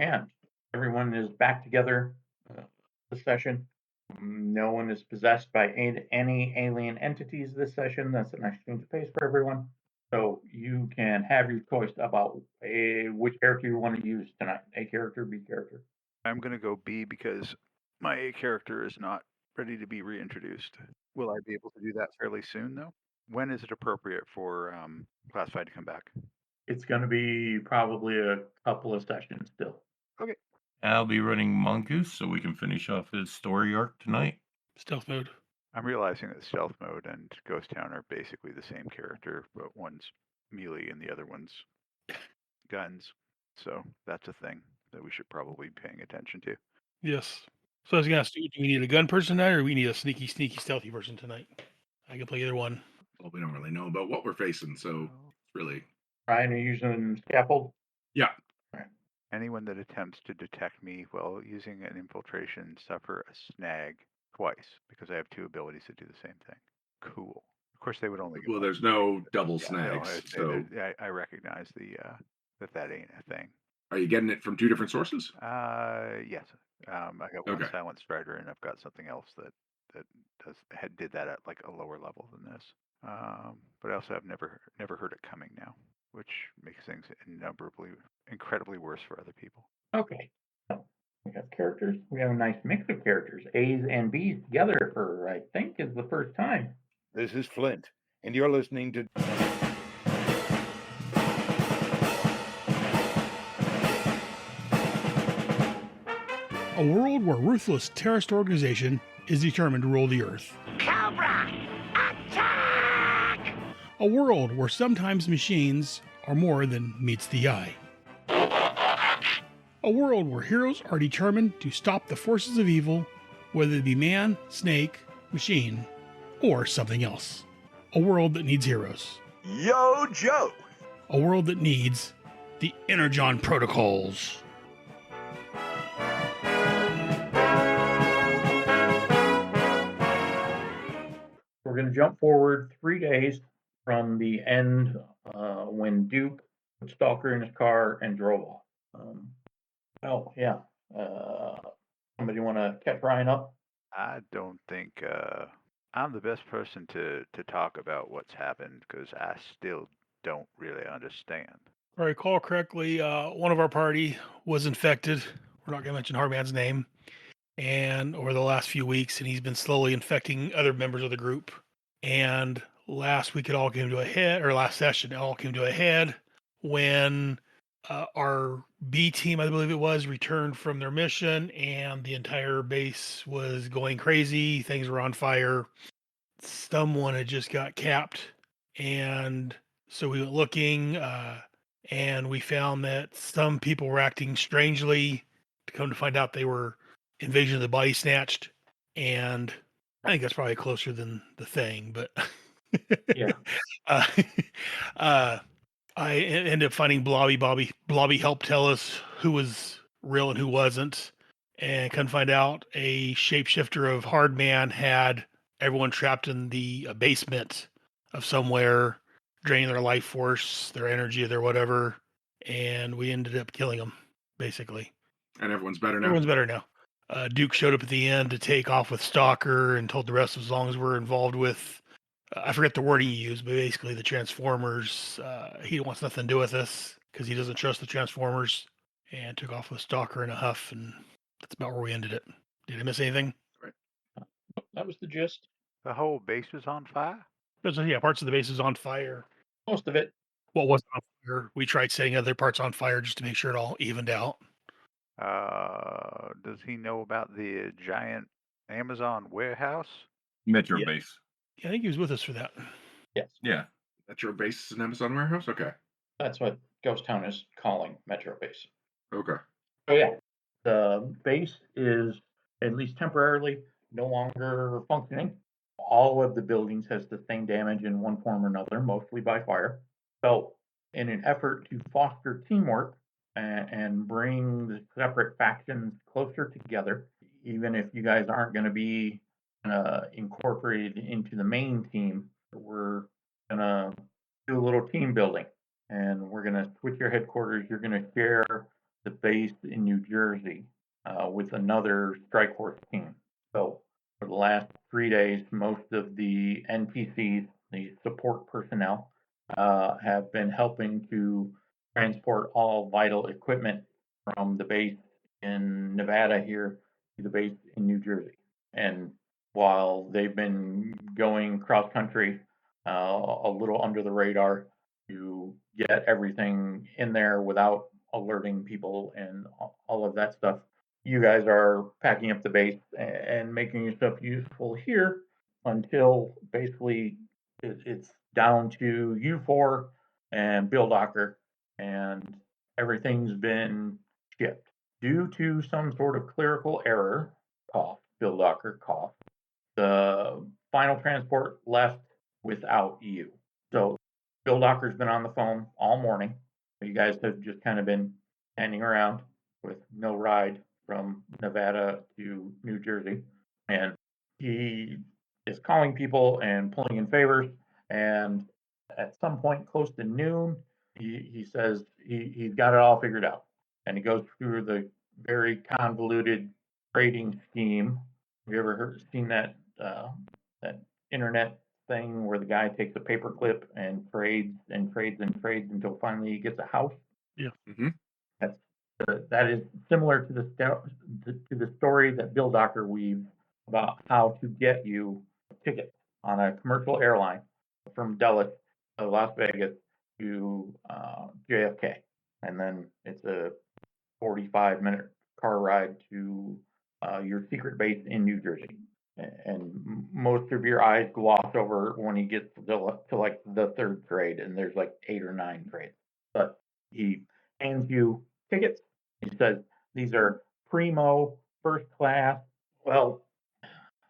And everyone is back together this session. No one is possessed by any alien entities this session. That's an exchange of pace for everyone. So you can have your choice about which character you want to use tonight. A character, B character. I'm going to go B because my A character is not ready to be reintroduced. Will I be able to do that fairly soon, though? When is it appropriate for Classified to come back? It's going to be probably a couple of sessions still. Okay. I'll be running Mongoose so we can finish off his story arc tonight. Stealth mode. I'm realizing that Stealth Mode and Ghost Town are basically the same character, but one's melee and the other one's guns. So that's a thing that we should probably be paying attention to. Yes. So I was going to ask, do we need a gun person tonight, or we need a sneaky, stealthy person tonight? I can play either one. Well, we don't really know about what we're facing, so it's really... Ryan, are you using scaffold? Yeah. Anyone that attempts to detect me while using an infiltration suffer a snag twice, because I have 2 abilities that do the same thing. Cool. Of course, they would only. Well, there's no double snags, so I recognize the that ain't a thing. Are you getting it from 2 different sources? Yes. I got one Silent Strider, and I've got something else that did that at like a lower level than this. But I also have never heard it coming now, which makes things incredibly worse for other people. Okay. So we have characters. We have a nice mix of characters. A's and B's together for, I think, is the first time. This is Flint, and you're listening to... A world where ruthless terrorist organization is determined to rule the earth. Cobra! Attack! A world where sometimes machines are more than meets the eye. A world where heroes are determined to stop the forces of evil, whether it be man, snake, machine, or something else. A world that needs heroes. Yo, Joe! A world that needs the Energon protocols. We're going to jump forward 3 days from the end when Duke put Stalker in his car and drove off. Somebody want to catch Ryan up? I don't think I'm the best person to talk about what's happened because I still don't really understand. If I recall correctly, one of our party was infected. We're not going to mention Hardman's name. And over the last few weeks, and he's been slowly infecting other members of the group. And last week, last session, it all came to a head when our B team, I believe it was, returned from their mission, and the entire base was going crazy. Things were on fire. Someone had just got capped, and so we went looking, and we found that some people were acting strangely. To come to find out, they were Invasion of the Body Snatched, and I think that's probably closer than the thing, but Yeah. I ended up finding Blobby. Blobby helped tell us who was real and who wasn't, and couldn't find out a shapeshifter of Hardman had everyone trapped in the basement of somewhere, draining their life force, their energy, their whatever, and we ended up killing them, basically. And everyone's better now? Everyone's better now. Duke showed up at the end to take off with Stalker and told the rest of us as long as we're involved with, I forget the wording he used, but basically the Transformers, he wants nothing to do with us because he doesn't trust the Transformers, and took off with Stalker in a huff, and that's about where we ended it. Did I miss anything? Right. That was the gist. The whole base was on fire? Yeah, parts of the base is on fire. Most of it. What wasn't on fire, we tried setting other parts on fire just to make sure it all evened out. Does he know about the giant Amazon warehouse? Metro base. Yeah, I think he was with us for that. Yes. Yeah. Metro base is an Amazon warehouse? Okay. That's what Ghost Town is calling Metro Base. Okay. So yeah, the base is at least temporarily no longer functioning. All of the buildings has sustained damage in one form or another, mostly by fire. So in an effort to foster teamwork and bring the separate factions closer together, even if you guys aren't going to be incorporated into the main team, we're going to do a little team building. And we're going to switch your headquarters. You're going to share the base in New Jersey with another strike force team. So for the last 3 days, most of the NPCs, the support personnel, have been helping to transport all vital equipment from the base in Nevada here to the base in New Jersey. And while they've been going cross country a little under the radar to get everything in there without alerting people and all of that stuff, you guys are packing up the base and making your stuff useful here until basically it's down to you four and Bill Docker, and everything's been shipped. Due to some sort of clerical error, cough, Bill Docker, cough, the final transport left without you. So Bill Docker's been on the phone all morning. You guys have just kind of been standing around with no ride from Nevada to New Jersey. And he is calling people and pulling in favors. And at some point close to noon, he says he's got it all figured out. And he goes through the very convoluted trading scheme. Have you ever seen that internet thing where the guy takes a paperclip and trades and trades and trades until finally he gets a house? Yeah. Mm-hmm. That is similar to the story that Bill Docker weaves about how to get you a ticket on a commercial airline from Dallas to Las Vegas to JFK, and then it's a 45-minute car ride to your secret base in New Jersey. And most of your eyes gloss over when he gets to like the third grade, and there's like 8 or 9 grades. But he hands you tickets. He says these are primo, first class, well,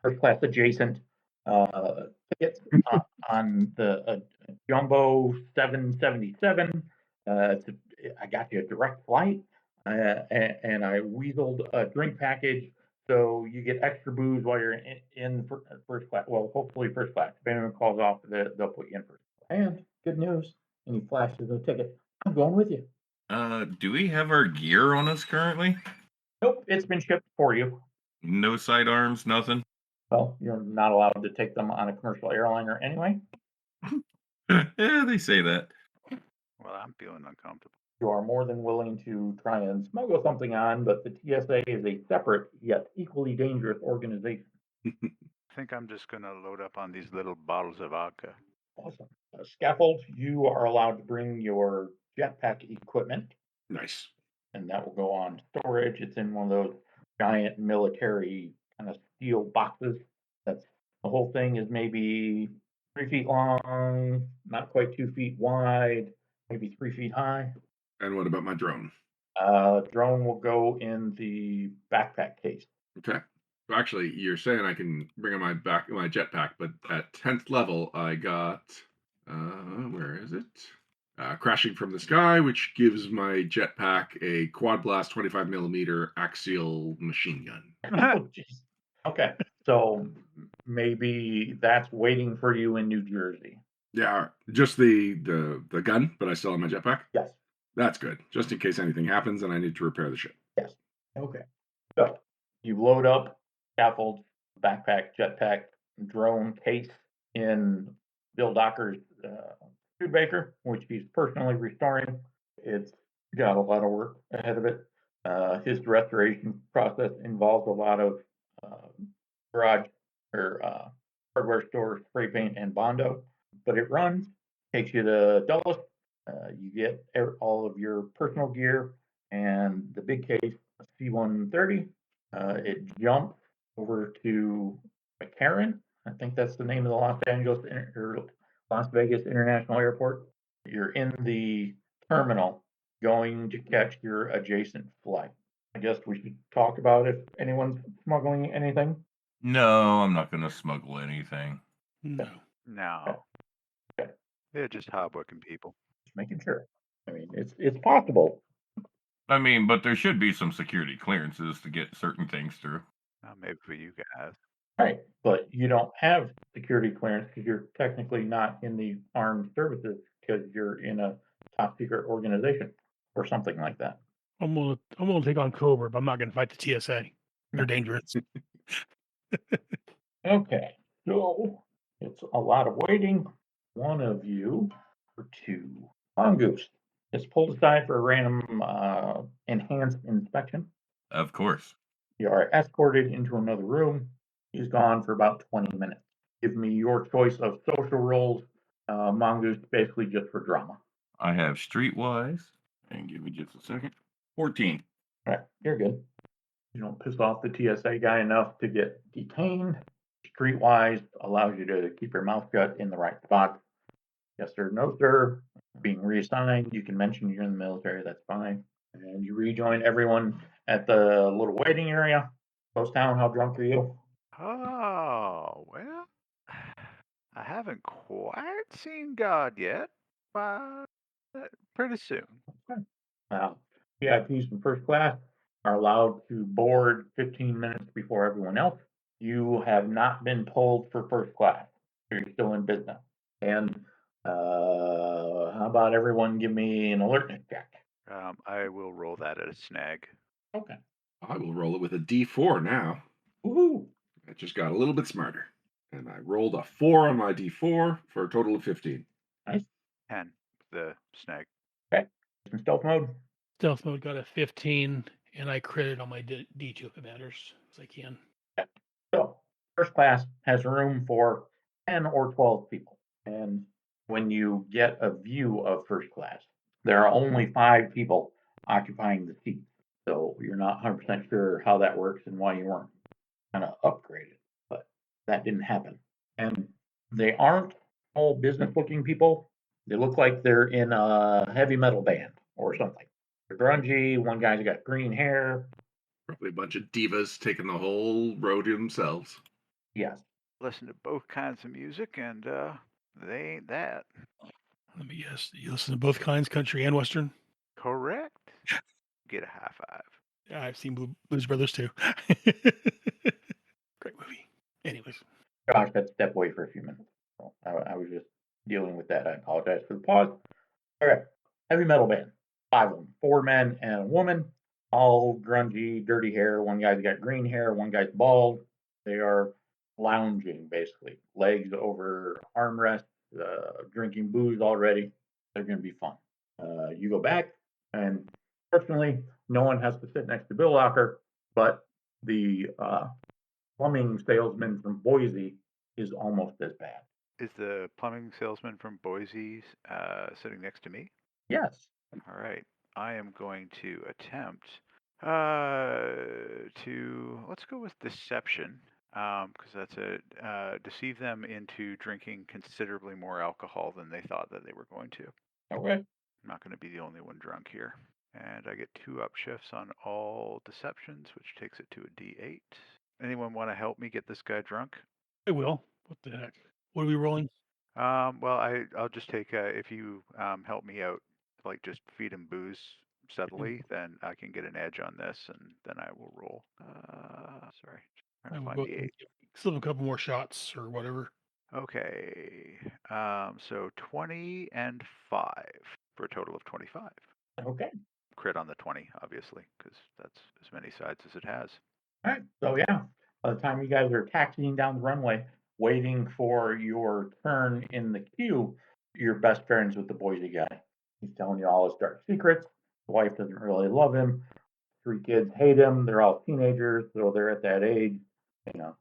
first class adjacent tickets on the Jumbo 777. I got you a direct flight, and I weaseled a drink package, so you get extra booze while you're in first class. Well, hopefully first class. If anyone calls off, they'll put you in first. And good news, and he flashes the ticket. I'm going with you. Do we have our gear on us currently? Nope, it's been shipped for you. No sidearms, nothing? Well, you're not allowed to take them on a commercial airliner anyway. Yeah, they say that. Well, I'm feeling uncomfortable. You are more than willing to try and smuggle something on, but the TSA is a separate yet equally dangerous organization. I think I'm just going to load up on these little bottles of vodka. Awesome. Scaffold, you are allowed to bring your jetpack equipment, Nice. and that will go on storage. It's in one of those giant military kind of steel boxes. That's the whole thing is maybe 3 feet long, not quite 2 feet wide, maybe 3 feet high. And what about my drone? Drone will go in the backpack case. Okay. So actually, you're saying I can bring on my jetpack, but at 10th level, I got where is it? Crashing from the Sky, which gives my jetpack a quad blast 25 millimeter axial machine gun. Oh, jeez. Okay, so maybe that's waiting for you in New Jersey. Yeah, just the gun, but I still have my jetpack. Yes. That's good, just in case anything happens and I need to repair the ship. Yes. Okay. So you load up scaffold, backpack, jetpack, drone case in Bill Docker's Studebaker, which he's personally restoring. It's got a lot of work ahead of it. His restoration process involves a lot of garage or hardware store spray paint and Bondo, but it runs, takes you to Dulles. You get all of your personal gear and the big case C-130. It jumps over to McCarran. I think that's the name of the Las Vegas International Airport. You're in the terminal going to catch your adjacent flight. I guess we should talk about if anyone's smuggling anything. No, I'm not going to smuggle anything. No. No. Okay. They're just hardworking people. Just making sure. I mean, it's possible. I mean, but there should be some security clearances to get certain things through. Maybe for you guys. Right, but you don't have security clearance because you're technically not in the armed services because you're in a top secret organization or something like that. I'm gonna take on Cobra, but I'm not gonna fight the TSA. They're dangerous. Okay, so it's a lot of waiting. One of you or two. Mongoose is pulled aside for a random enhanced inspection. Of course. You are escorted into another room. He's gone for about 20 minutes. Give me your choice of social roles. Mongoose basically just for drama. I have Streetwise, and give me just a second. 14. All right, you're good. You don't piss off the TSA guy enough to get detained. Streetwise allows you to keep your mouth shut in the right spot. Yes sir, no sir. Being reassigned, you can mention you're in the military, that's fine. And you rejoin everyone at the little waiting area. Ghost Town, how drunk are you? Oh, well, I haven't quite seen God yet, but pretty soon. Now, VIPs from first class are allowed to board 15 minutes before everyone else. You have not been pulled for first class. So you're still in business. And how about everyone give me an alertness check? I will roll that at a snag. Okay. I will roll it with a D4 now. Woohoo! I just got a little bit smarter. And I rolled a 4 on my D4 for a total of 15. Nice. 10, the snag. Okay. In stealth mode. Stealth mode got a 15, and I critted on my D2 if it matters, as I can. So, first class has room for 10 or 12 people. And when you get a view of first class, there are only 5 people occupying the seats. So, you're not 100% sure how that works and why you weren't kind of upgraded. But that didn't happen. And they aren't all business looking people. They look like they're in a heavy metal band or something. They're grungy. One guy's got green hair. Probably a bunch of divas taking the whole road to themselves. Yes. Listen to both kinds of music, and they ain't that. Let me guess. You listen to both kinds, country and western? Correct. Get a high five. Yeah, I've seen Blues Brothers too. Great movie. Anyways, Josh had to step away for a few minutes. So I was just dealing with that. I apologize for the pause. Okay. Heavy metal band. 5 of them. 4 men and a woman. All grungy, dirty hair. One guy's got green hair. One guy's bald. They are lounging, basically. Legs over armrests, drinking booze already. They're going to be fun. You go back, and fortunately, no one has to sit next to Bill Locker, but the plumbing salesman from Boise is almost as bad. Is the plumbing salesman from Boise sitting next to me? Yes. All right. I am going to attempt to let's go with deception, because that's deceive them into drinking considerably more alcohol than they thought that they were going to. Okay. I'm not going to be the only one drunk here. And I get 2 upshifts on all deceptions, which takes it to a D8. Anyone want to help me get this guy drunk? I will. What the heck? What are we rolling? Well, I'll just take if you help me out, like just feed him booze steadily, then I can get an edge on this, and then I will roll. Sorry, I trying to will find go the ahead and 8. still have a couple more shots or whatever. Okay, so 20 and 5 for a total of 25. Okay. Crit on the 20, obviously, because that's as many sides as it has. All right. So yeah, by the time you guys are taxiing down the runway, waiting for your turn in the queue, you're best friends with the Boise guy. He's telling you all his dark secrets. The wife doesn't really love him. 3 kids hate him. They're all teenagers, so they're at that age. You know.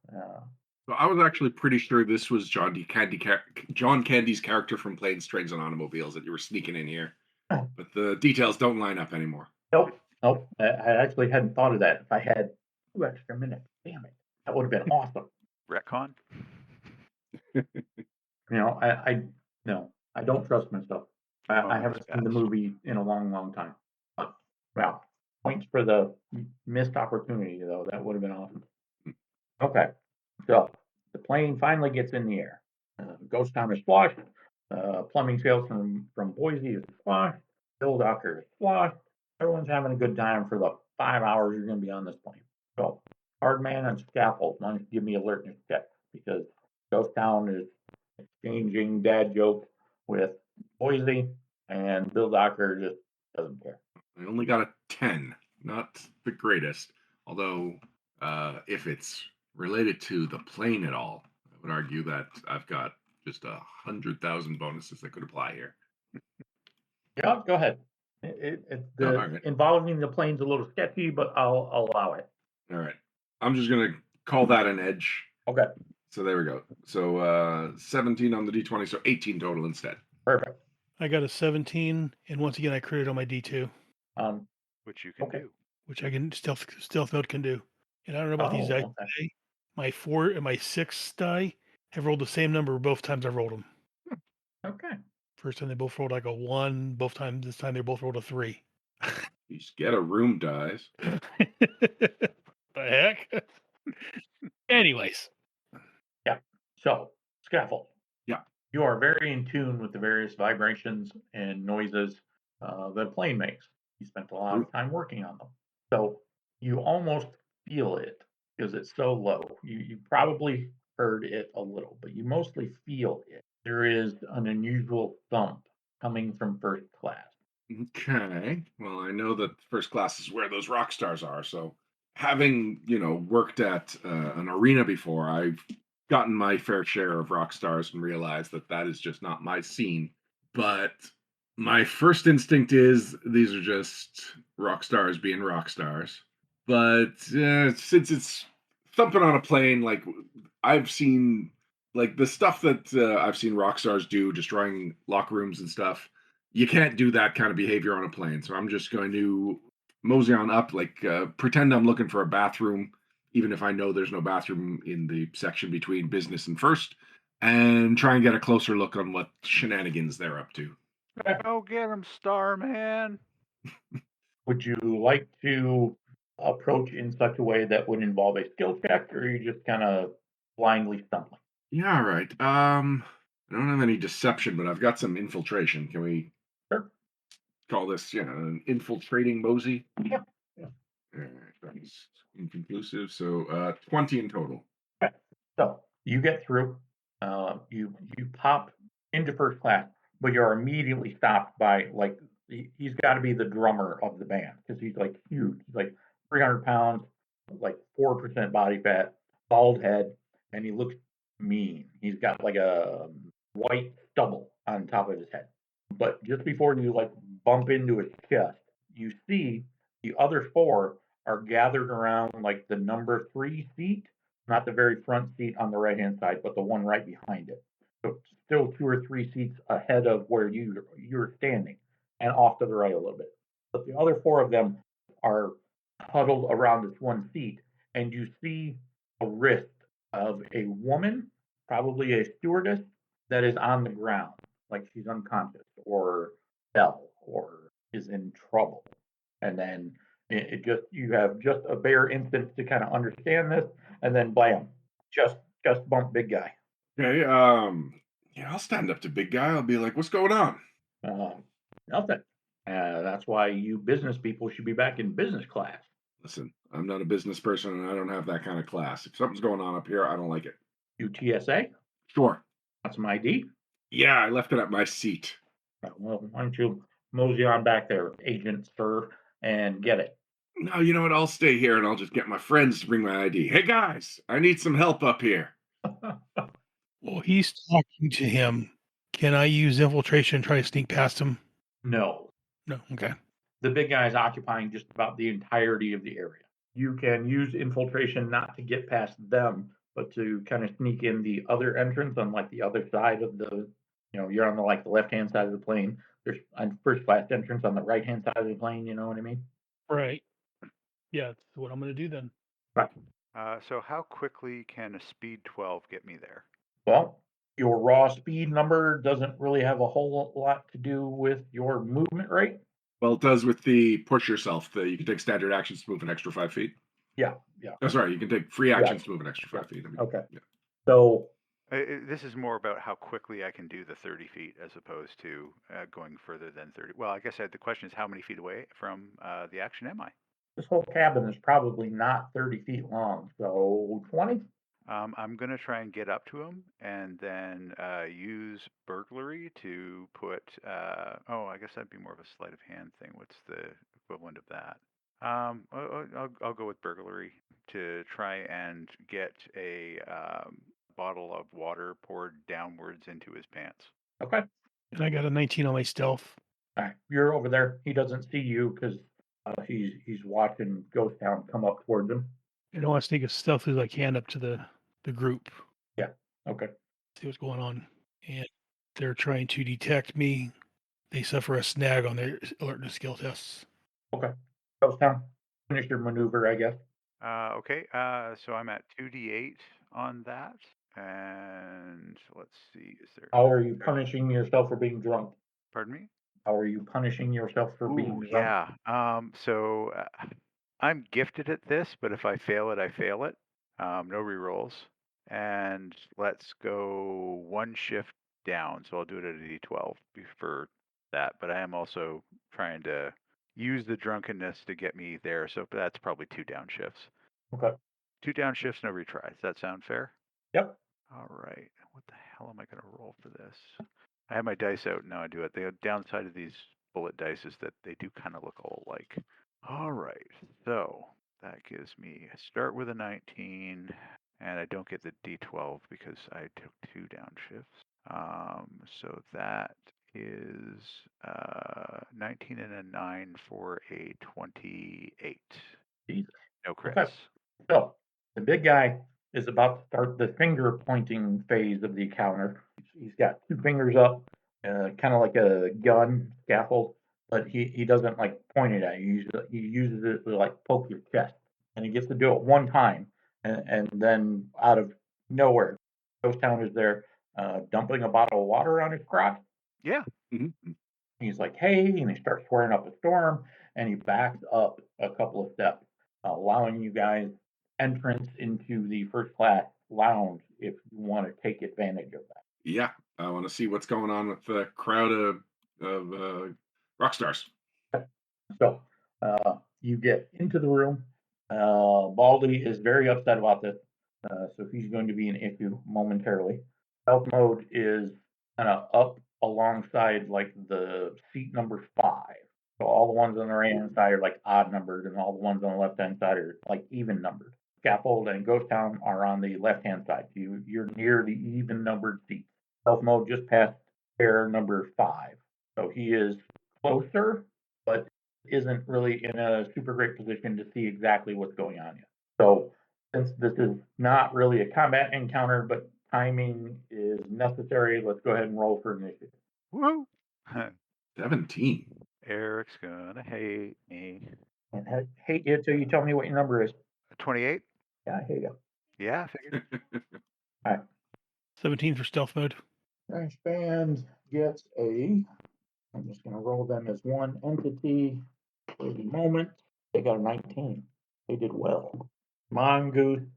So I was actually pretty sure this was John Candy's character from Planes, Trains, and Automobiles that you were sneaking in here. But the details don't line up anymore. Nope. Nope. I actually hadn't thought of that. If I had 2 extra minutes, damn it, that would have been awesome. Retcon? You know, no, I don't trust myself. I Moment haven't has seen the passed. movie in a long, long time. But, well, points for the missed opportunity, though. That would have been awesome. Okay, so the plane finally gets in the air. Ghost Town is flushed. Plumbing sales from Boise is flushed. Bill Docker is flushed. Everyone's having a good time for the 5 hours you're going to be on this plane. So, hard man on scaffold, why don't you give me alertness check? Because Ghost Town is exchanging dad jokes with Boise, and Bill Docker just doesn't care. I only got a 10. Not the greatest. Although, if it's related to the plane at all, I would argue that I've got just 100,000 bonuses that could apply here. Yeah, go ahead. All right. Involving the plane's a little sketchy, but I'll allow it. All right. I'm just going to call that an edge. Okay, So there we go. So 17 on the D20, so 18 total instead. perfect. I got a 17, and once again, I critted on my D2, Which you can Okay. do. which I can stealth mode can do. And I don't know about these dice okay. today. My 4 and my 6 die have rolled the same number both times I've rolled them. Okay. First time they both rolled like a 1. Both times this time they both rolled a 3. You just get a room dice. The heck? Anyways, So, scaffold. Yeah. You are very in tune with the various vibrations and noises that a plane makes. You spent a lot of time working on them. So you almost feel it because it's so low. You probably heard it a little, but you mostly feel it. There is an unusual thump coming from first class. Okay. Well, I know that first class is where those rock stars are. So, having worked at an arena before, I've gotten my fair share of rock stars and realized that that is just not my scene. But my first instinct is these are just rock stars being rock stars. But since it's thumping on a plane, like I've seen, like the stuff that I've seen rock stars do, destroying locker rooms and stuff, you can't do that kind of behavior on a plane. So I'm just going to mosey on up, like pretend I'm looking for a bathroom, even if I know there's no bathroom in the section between business and first, and try and get a closer look on what shenanigans they're up to. Go get him, Starman. Would you like to approach in such a way that would involve a skill check, or are you just kind of blindly stumbling? Yeah, all right. I don't have any deception, but I've got some infiltration. Can we Sure. call this, an infiltrating mosey? Yeah. Yeah. All right, that's inconclusive. So 20 in total. Okay. So you get through. You pop into first class, but you're immediately stopped by he's got to be the drummer of the band because he's like huge. He's like 300 pounds, like 4% body fat, bald head, and he looks mean. He's got like a white stubble on top of his head. But just before you like bump into his chest, you see the other four are gathered around like the number 3 seat, not the very front seat on the right hand side, but the one right behind it. So still 2 or 3 seats ahead of where you're standing, and off to the right a little bit. But the other four of them are huddled around this one seat, and you see a wrist of a woman, probably a stewardess, that is on the ground, like she's unconscious or fell or is in trouble. And then it just you have just a bare instant to kind of understand this, and then blam, just bump big guy. Okay. Yeah, I'll stand up to big guy. I'll be like, "What's going on?" Nothing. That's why you business people should be back in business class. Listen, I'm not a business person, and I don't have that kind of class. If something's going on up here, I don't like it. UTSA, Sure. got some ID? Yeah, I left it at my seat. Well, why don't you mosey on back there, Agent Sir, and get it? No, you know what? I'll stay here, and I'll just get my friends to bring my ID. Hey guys, I need some help up here. well, he's talking to him. Can I use infiltration and try to sneak past him? No. No. Okay. The big guy is occupying just about the entirety of the area. You can use infiltration not to get past them, but to kind of sneak in the other entrance on like the other side of you're on the left hand side of the plane. There's a first class entrance on the right hand side of the plane. You know what I mean? Right. Yeah, that's what I'm going to do then. Right. So how quickly can a speed 12 get me there? Well, your raw speed number doesn't really have a whole lot to do with your movement rate. Well, it does with the push yourself. You can take standard actions to move an extra 5 feet. Yeah. Oh, sorry, you can take free actions to move an extra 5 feet. Okay. Yeah. So This is more about how quickly I can do the 30 feet as opposed to going further than 30. Well, I guess the question is how many feet away from the action am I? this whole cabin is probably not 30 feet long. So 20? I'm going to try and get up to him and then use burglary to put, I guess that'd be more of a sleight of hand thing. What's the equivalent of that. I'll go with burglary to try and get a bottle of water poured downwards into his pants. Okay. And I got a 19 on my stealth. All right. You're over there. He doesn't see you because he's watching Ghost Town come up towards him. And I want to sneak as stealthy as I can up to the group, Yeah. Okay. see what's going on. And they're trying to detect me. They suffer a snag on their alertness skill tests. Okay. Ghost Town, finish your maneuver, I guess. Okay. So I'm at 2d8 on that. And let's see. Is there? How are you punishing yourself for being drunk? Pardon me? How are you punishing yourself for being drunk? Yeah. So I'm gifted at this, but if I fail it, I fail it. No rerolls. And let's go one shift down. So I'll do it at a d12 for that. But I am also trying to use the drunkenness to get me there. So that's probably 2 downshifts. Okay. 2 downshifts, no retries. Does that sound fair? Yep. All right. What the hell am I going to roll for this? I have my dice out now. I do it. The downside of these bullet dice is that they do kind of look all alike. All right. So that gives me I start with a 19, and I don't get the d12 because I took 2 downshifts. So that is 19 and a 9 for a 28. Jesus. No crits. Okay. So the big guy is about to start the finger pointing phase of the encounter. He's got 2 fingers up, kind of like a gun scaffold, but he doesn't like point it at you. He uses it to like poke your chest, and he gets to do it one time, and then out of nowhere, Ghost Town is there, dumping a bottle of water on his crotch. Yeah. Mm-hmm. He's like, "Hey," and he starts swearing up a storm, and he backs up a couple of steps, allowing you guys entrance into the first class lounge if you want to take advantage of that. Yeah, I want to see what's going on with the crowd of rock stars. So you get into the room. Baldy is very upset about this, so he's going to be an issue momentarily. Stealth mode is kind of up alongside like the seat number 5. So all the ones on the right hand side are like odd numbered, and all the ones on the left hand side are like even numbered. Scaffold and Ghost Town are on the left hand side. You're near the even numbered seats. Stealth mode just passed chair number 5, so he is closer, but isn't really in a super great position to see exactly what's going on yet. So since this is not really a combat encounter, but timing is necessary, let's go ahead and roll for initiative. Woo! 17. Eric's gonna hate me. And hate you till you tell me what your number is. 28? Yeah, I hate you. Yeah, I figured. All right. 17 for stealth mode. Crash Band gets a. I'm just going to roll them as one entity for the moment. They got a 19. They did well. Mongoose,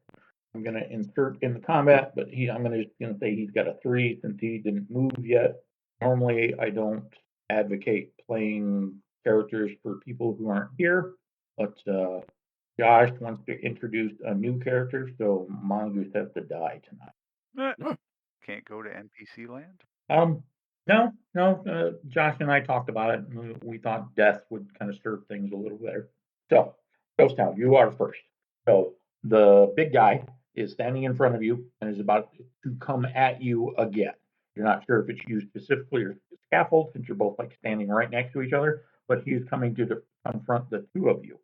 I'm going to insert in the combat, but I'm just going to say he's got a 3 since he didn't move yet. Normally, I don't advocate playing characters for people who aren't here, but Josh wants to introduce a new character, so Mongoose has to die tonight. Eh, Can't go to NPC land? No. Josh and I talked about it, and we thought death would kind of stir things a little better. So, Ghost Town, you are first. So, the big guy is standing in front of you and is about to come at you again. You're not sure if it's you specifically or scaffold, since you're both like standing right next to each other, but he's coming to confront the 2 of you.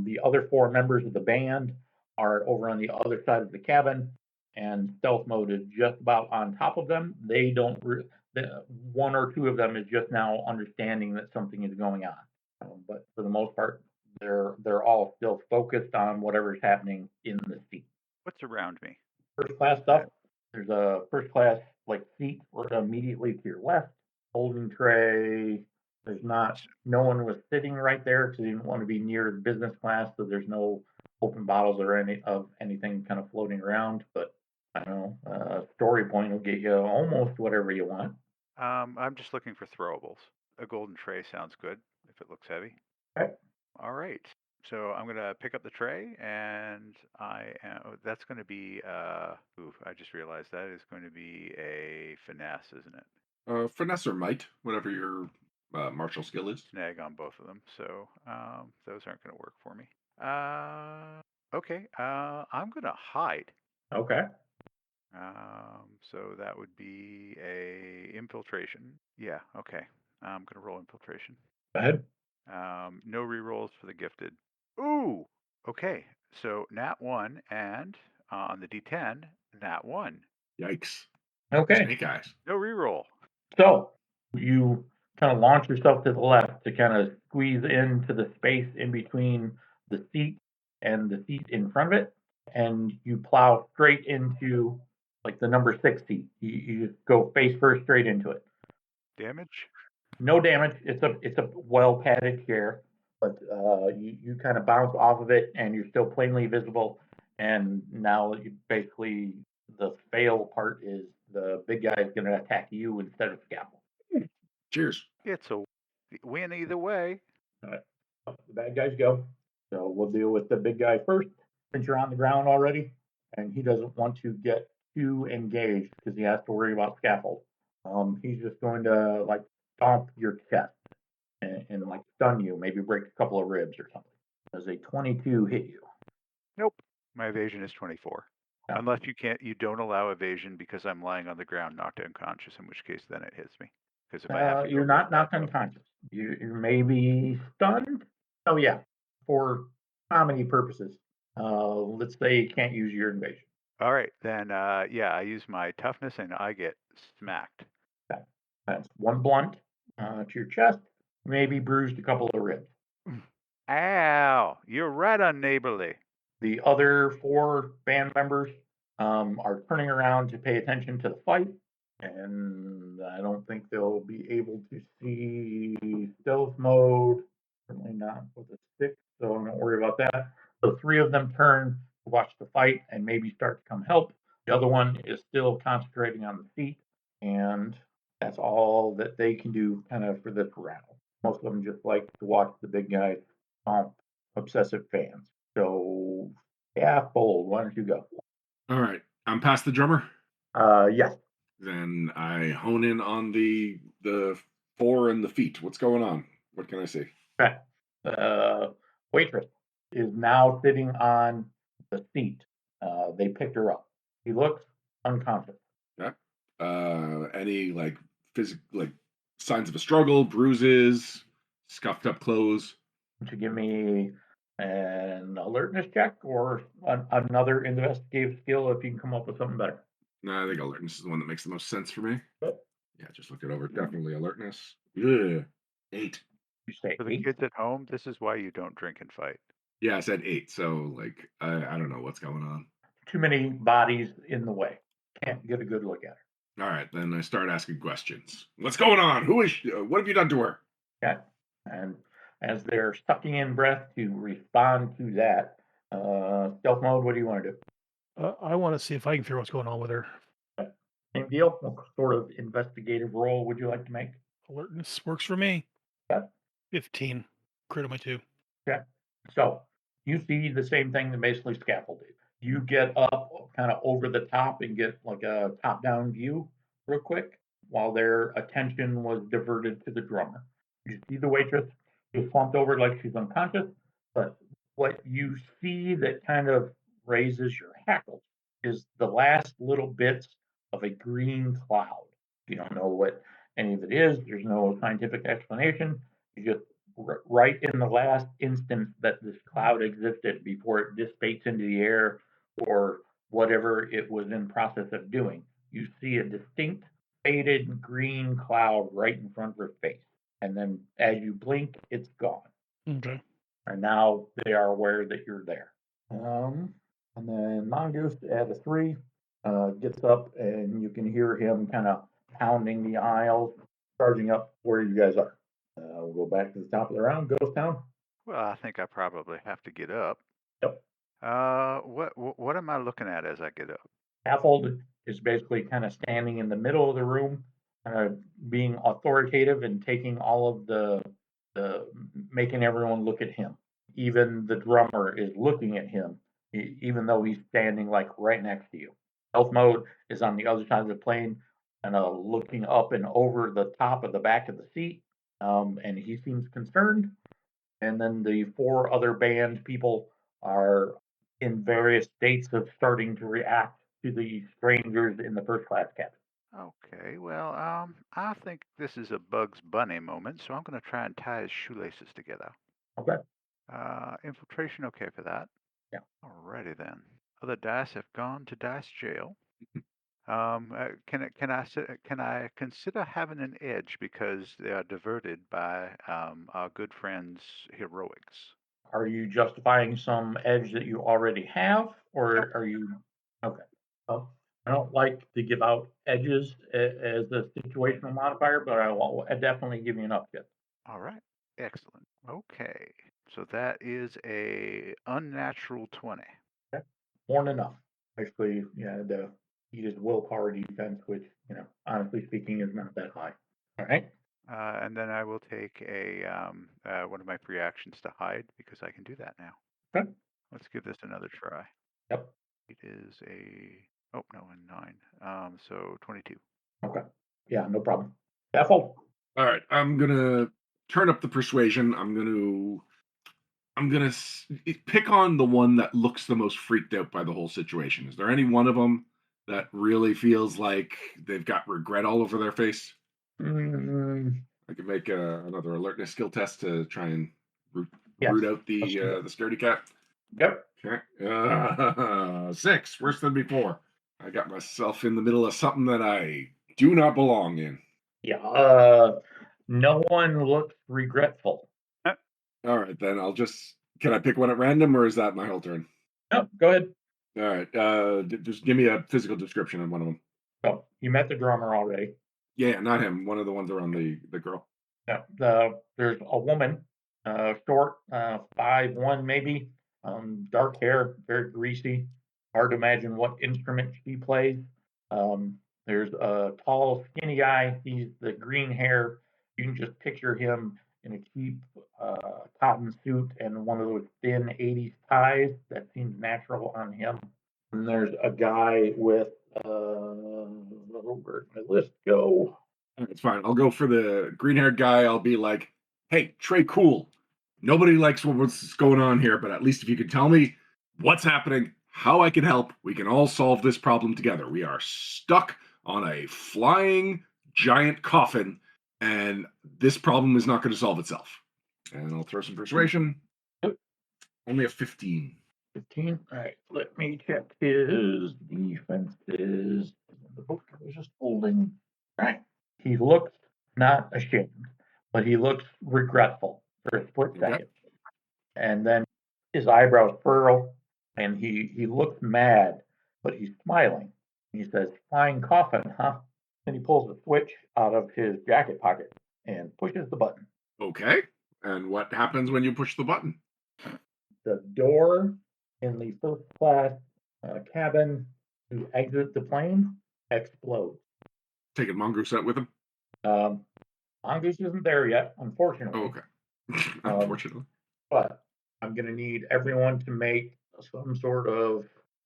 The other 4 members of the band are over on the other side of the cabin, and stealth mode is just about on top of them. They don't. The 1 or 2 of them is just now understanding that something is going on, but for the most part, they're all still focused on whatever's happening in the seat. What's around me? First class stuff. There's a first class like seat immediately to your left. Holding tray. There's not. No one was sitting right there because you didn't want to be near the business class, so there's no open bottles or anything kind of floating around. But I don't know. Story point will get you almost whatever you want. I'm just looking for throwables. A golden tray sounds good if it looks heavy. Okay. All right. So I'm gonna pick up the tray, and that's gonna be. I just realized that is going to be a finesse, isn't it? Finesse or might, whatever your martial skill is? Snag on both of them, so those aren't going to work for me. Okay, I'm going to hide. Okay. So that would be a infiltration. Yeah, okay. I'm going to roll infiltration. Go ahead. No rerolls for the gifted. Ooh, okay. So nat 1 and on the D10, nat 1. Yikes. Okay. Snake eyes. No reroll. So you kind of launch yourself to the left to kind of squeeze into the space in between the seat and the seat in front of it, and you plow straight into like the number 6 seat. You just go face first straight into it. Damage? No damage. It's a well padded chair, but you kind of bounce off of it, and you're still plainly visible. And now you basically the fail part is the big guy is going to attack you instead of Scapple. Cheers. It's a win either way. All right, the bad guys go. So we'll deal with the big guy first, since you're on the ground already, and he doesn't want to get too engaged because he has to worry about scaffold. He's just going to like stomp your chest and like stun you, maybe break a couple of ribs or something. Does a 22 hit you? Nope. My evasion is 24. No. Unless you don't allow evasion because I'm lying on the ground knocked unconscious, in which case then it hits me. Because if I have to You're go not back knocked up- unconscious. You may be stunned. Oh yeah, for comedy purposes. Let's say you can't use your invasion. All right, then yeah, I use my toughness and I get smacked. That's one blunt to your chest. Maybe bruised a couple of ribs. Ow! You're right on neighborly. The other 4 band members are turning around to pay attention to the fight, and I don't think they'll be able to see stealth mode. Certainly not with a stick, so don't worry about that. So 3 of them turn to watch the fight and maybe start to come help. The other one is still concentrating on the seat, and that's all that they can do kind of for this round. Most of them just like to watch the big guys stomp. Obsessive fans. So, yeah, bold. Why don't you go? All right. I'm past the drummer. Yes. Then I hone in on the 4 and the feet. What's going on? What can I see? Okay. Waitress is now sitting on the seat. They picked her up. She looks unconscious. Yeah. Any like signs of a struggle, bruises, scuffed up clothes? Would you give me an alertness check or another investigative skill if you can come up with something better? No, I think alertness is the one that makes the most sense for me. Good. Yeah, just look it over. Definitely alertness. Yeah. 8. You say For the 8? kids at home, this is why you don't drink and fight. Yeah, I said 8. So like I don't know what's going on. Too many bodies in the way. Can't get a good look at her. All right, then I start asking questions. What's going on? Who is she? What have you done to her? Okay. And as they're sucking in breath to respond to that, stealth mode, what do you want to do? I want to see if I can figure out what's going on with her. Same deal. What sort of investigative role would you like to make? Alertness works for me. Okay. 15. Crit on my 2. Okay. So you see the same thing that basically scaffolded. You get up kind of over the top and get like a top down view real quick while their attention was diverted to the drummer. You see the waitress is slumped over like she's unconscious, but what you see that kind of raises your hackles is the last little bits of a green cloud. You don't know what any of it is, there's no scientific explanation. You just right in the last instance that this cloud existed before it dissipates into the air or whatever it was in process of doing. You see a distinct faded green cloud right in front of her face. And then as you blink, it's gone. Okay. And now they are aware that you're there. And then Mongoose at a 3 gets up and you can hear him kind of pounding the aisles, charging up where you guys are. We'll go back to the top of the round. Ghost Town. Well, I think I probably have to get up. Yep. What am I looking at as I get up? Scaffold is basically kind of standing in the middle of the room, kind of being authoritative and taking all of the making everyone look at him. Even the drummer is looking at him, even though he's standing like right next to you. Stealth mode is on the other side of the plane, kind of looking up and over the top of the back of the seat, and he seems concerned. And then the 4 other band people are in various states of starting to react to the strangers in the first class cabin. Okay, well, I think this is a Bugs Bunny moment, so I'm going to try and tie his shoelaces together. Okay. Infiltration, okay for that. Yeah. Alrighty then. Other dice have gone to dice jail. Can I consider having an edge because they are diverted by our good friend's heroics? Are you justifying some edge that you already have, or are you okay? Well, I don't like to give out edges as a situational modifier, but I will definitely give you an upset. All right, excellent. Okay, so that is a unnatural 20. Okay. More than enough. Basically, he his willpower defense, which honestly speaking, is not that high. All right. And then I will take a one of my free actions to hide because I can do that now. Okay. Let's give this another try. Yep. It is a a 9. So 22. Okay. Yeah, no problem. Ethel. All right, I'm gonna turn up the persuasion. I'm gonna pick on the one that looks the most freaked out by the whole situation. Is there any one of them that really feels like they've got regret all over their face? Mm, I could make another alertness skill test to try and yes. root out Let's do the scaredy cat. Yep. Okay. 6, worse than before. I got myself in the middle of something that I do not belong in. Yeah. No one looks regretful. All right, then can I pick one at random, or is that my whole turn? No, go ahead. All right, just give me a physical description of one of them. Oh, you met the drummer already. Yeah, not him. One of the ones around the girl. Yeah. There's a woman, short, 5'1" maybe, dark hair, very greasy. Hard to imagine what instrument she plays. There's a tall, skinny guy. He's the green hair. You can just picture him in a cheap cotton suit and one of those thin 80s ties. That seems natural on him. And there's a guy with, where'd my list go? It's fine. I'll go for the green-haired guy. I'll be like, "Hey, Trey, cool. Nobody likes what's going on here, but at least if you could tell me what's happening, how I can help, we can all solve this problem together. We are stuck on a flying giant coffin, and this problem is not going to solve itself." And I'll throw some persuasion. Only a 15. 15. All right, let me check his defenses. The book I was just holding. All right, he looks not ashamed, but he looks regretful for a split Okay. second, and then his eyebrows furrow, and he looks mad, but he's smiling. He says, "Flying coffin, huh?" And he pulls a switch out of his jacket pocket and pushes the button. Okay. And what happens when you push the button? The door in the first class cabin to exit the plane explodes. Taking Mongoose out with him? Mongoose isn't there yet, Oh, unfortunately. okay. Unfortunately. But I'm going to need everyone to make some sort of,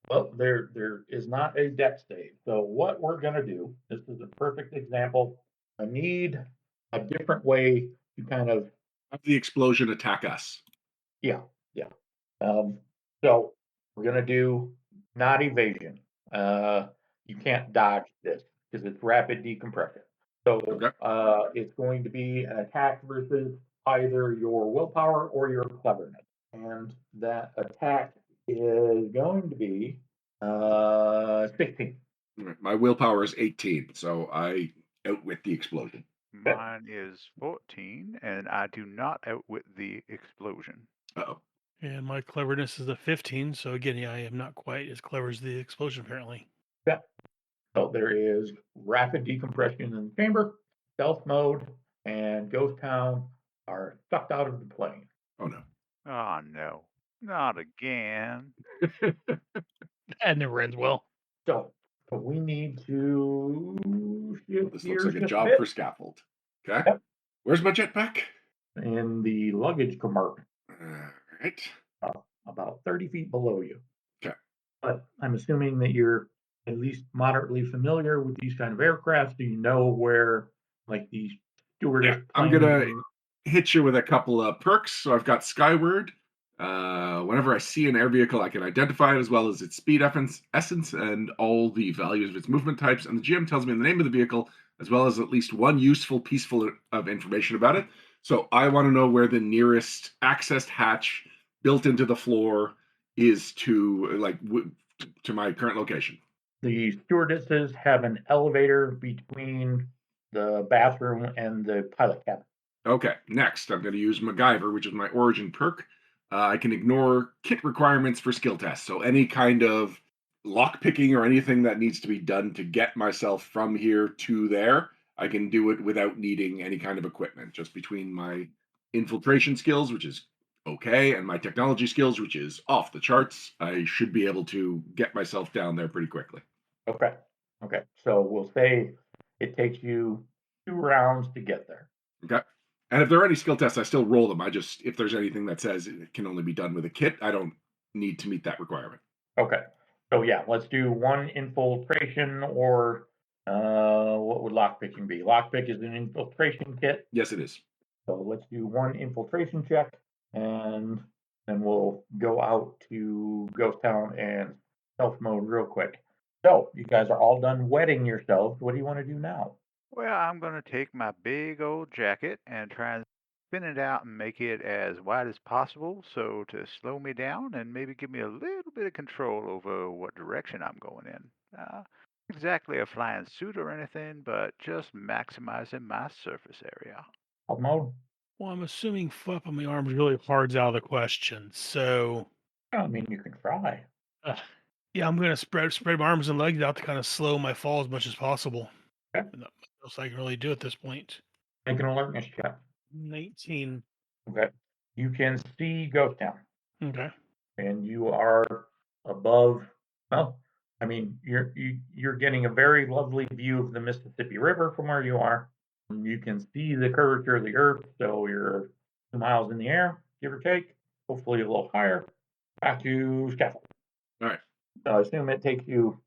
well, there is not a deck save. So what we're going to do, this is a perfect example. I need a different way to kind of, Have the explosion attack us. yeah. So we're going to do not evasion. You can't dodge this because it's rapid decompression. So Okay. it's going to be an attack versus either your willpower or your cleverness. And that attack is going to be 16. My willpower is 18, so I outwit the explosion. Mine is 14, and I do not outwit the explosion. Uh-oh. And my cleverness is a 15. So again, yeah, I am not quite as clever as the explosion, apparently. Yeah. So there is rapid decompression in the chamber, stealth mode, and Ghost Town are sucked out of the plane. Oh, no. Oh no, not again. That never ends well. So we need to shift This looks gears like a just job bit for scaffold. Okay. Yep. Where's my jetpack? in the luggage compartment, All right. about 30 feet below you. Okay. But I'm assuming that you're at least moderately familiar with these kind of aircraft, so you know where like these stewardess. I'm gonna hit you with a couple of perks. So I've got Skyward. Whenever I see an air vehicle, I can identify it as well as its speed essence and all the values of its movement types. And the GM tells me the name of the vehicle as well as at least one useful piece of information about it. So I want to know where the nearest accessed hatch built into the floor is to my current location. The stewardesses have an elevator between the bathroom and the pilot cabin. Okay, next I'm going to use MacGyver, which is my origin perk. I can ignore kit requirements for skill tests. So any kind of lock picking or anything that needs to be done to get myself from here to there, I can do it without needing any kind of equipment. Just between my infiltration skills, which is okay, and my technology skills, which is off the charts, I should be able to get myself down there pretty quickly. Okay. So we'll say it takes you 2 rounds to get there. Okay. And if there are any skill tests, I still roll them. If there's anything that says it can only be done with a kit, I don't need to meet that requirement. Okay. So yeah, let's do 1 infiltration, or what would lockpicking be? Lockpick is an infiltration kit. Yes, it is. So let's do 1 infiltration check, and then we'll go out to Ghost Town and stealth mode real quick. So you guys are all done wetting yourselves. What do you want to do now? Well, I'm going to take my big old jacket and try and spin it out and make it as wide as possible so to slow me down and maybe give me a little bit of control over what direction I'm going in. Not exactly a flying suit or anything, but just maximizing my surface area. Stealth mode? Well, I'm assuming flapping my arms really hard's out of the question. So, I mean, you can try. yeah, I'm gonna spread my arms and legs out to kind of slow my fall as much as possible. Okay. And nothing else I can really do at this point. Make an alertness check. 19. Okay. You can see Ghost Town, Okay. and you are above. Well, I mean, you're getting a very lovely view of the Mississippi River from where you are. You can see the curvature of the Earth, so you're 2 miles in the air, give or take. Hopefully a little higher. Back to scaffold. All right. So I assume it takes you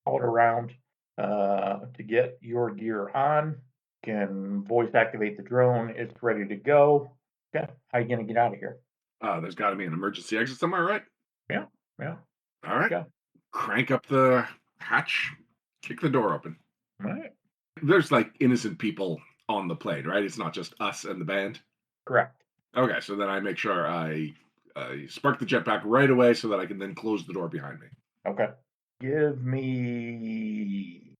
all around to get your gear on. Can voice activate the drone. It's ready to go. Okay. How you gonna get out of here? There's got to be an emergency exit somewhere, right? Yeah. All right. Yeah. Crank up the hatch, kick the door open. All right. There's like innocent people on the plane, right? It's not just us and the band. Correct. Okay, so then I make sure I spark the jetpack right away so that I can then close the door behind me. Okay. Give me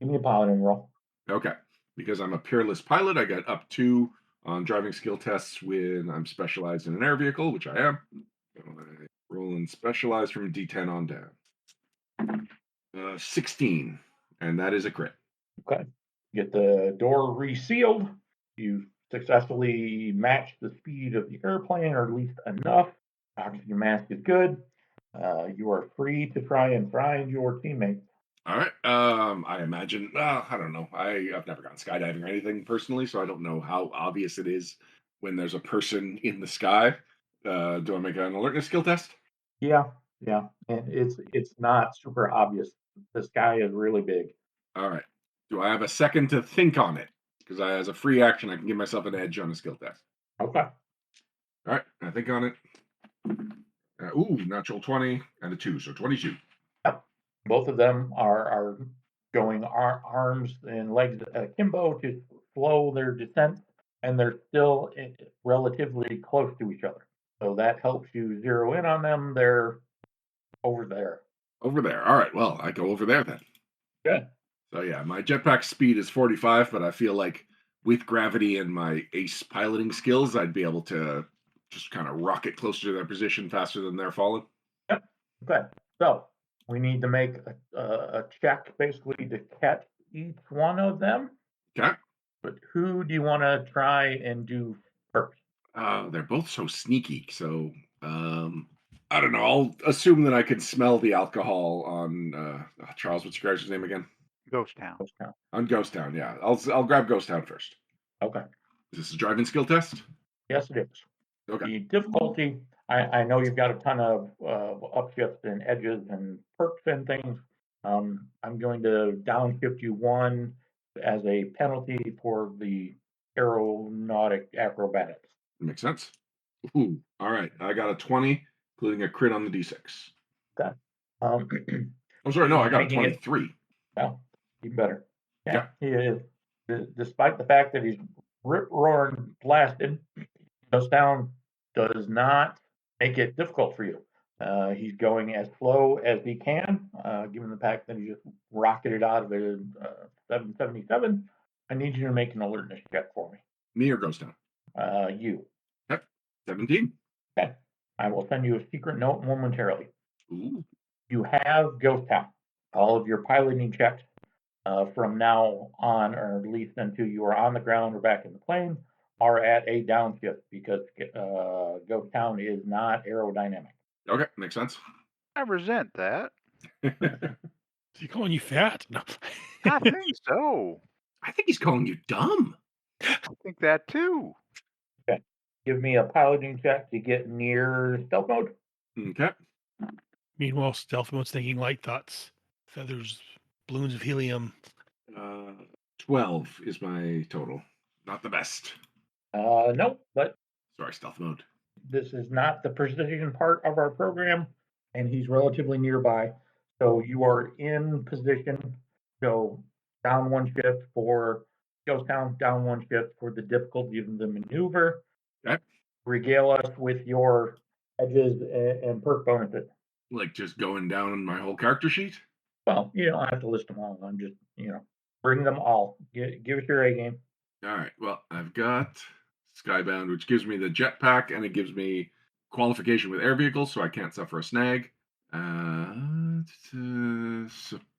a piloting roll. Okay, because I'm a peerless pilot, I get up 2 on driving skill tests when I'm specialized in an air vehicle, which I am. So I roll and specialize from D10 on down. 16, and that is a crit. Okay. Get the door resealed. You successfully match the speed of the airplane, or at least enough. Oxygen mask is good. You are free to try and find your teammates. All right. I imagine. I don't know. I've never gone skydiving or anything personally, so I don't know how obvious it is when there's a person in the sky. Do I make an alertness skill test? Yeah, and it's not super obvious. The sky is really big. All right. Do I have a second to think on it? Because as a free action, I can give myself an edge on a skill test. Okay. All right. I think on it. Natural 20 and a 2, so 22. Yep. Both of them are going arms and legs akimbo to slow their descent, and they're still relatively close to each other. So that helps you zero in on them. They're over there. Over there. All right. Well, I go over there then. Good. So yeah, my jetpack speed is 45, but I feel like with gravity and my ace piloting skills, I'd be able to just kind of rocket closer to their position faster than they're falling. Yep. Okay. So we need to make a check basically to catch each one of them. Okay. But who do you want to try and do first? They're both so sneaky, so I don't know. I'll assume that I can smell the alcohol on Charles. What's your guys' name again? Ghost Town. On Ghost Town, yeah. I'll grab Ghost Town first. Okay. Is this a driving skill test? Yes, it is. Okay. The difficulty, I know you've got a ton of upshifts and edges and perks and things. I'm going to downshift you 1 as a penalty for the aeronautic acrobatics. Makes sense. Ooh, all right. I got a 20, including a crit on the d6. Okay. I'm sorry, no, I got a making it 23. well, even better. Yeah. He is. Despite the fact that he's rip roaring blasted, goes down does not make it difficult for you. He's going as slow as he can, given the fact that he just rocketed out of a 777. I need you to make an alertness check for me. Me or Ghost Town? You. Yep. 17. Okay. I will send you a secret note momentarily. Ooh. You have Ghost Town. All of your piloting checks from now on, or at least until you are on the ground or back in the plane, are at a downshift because Ghost Town is not aerodynamic. Okay, makes sense. I resent that. Is he calling you fat? No. I think so. I think he's calling you dumb. I think that too. Okay. Give me a piloting check to get near stealth mode. Okay. Meanwhile, stealth mode's thinking light thoughts, feathers, balloons of helium. 12 is my total. Not the best. No, but Sorry, stealth mode. this is not the precision part of our program, and he's relatively nearby. So you are in position. So down one shift for Ghost Town, down one shift for the difficulty of the maneuver. Okay. Regale us with your edges and perk bonuses. Like just going down on my whole character sheet? Well, you don't have to list them all. I'm just, bring them all. Give us your A game. All right. Well, I've got Skybound, which gives me the jetpack, and it gives me qualification with air vehicles, so I can't suffer a snag. I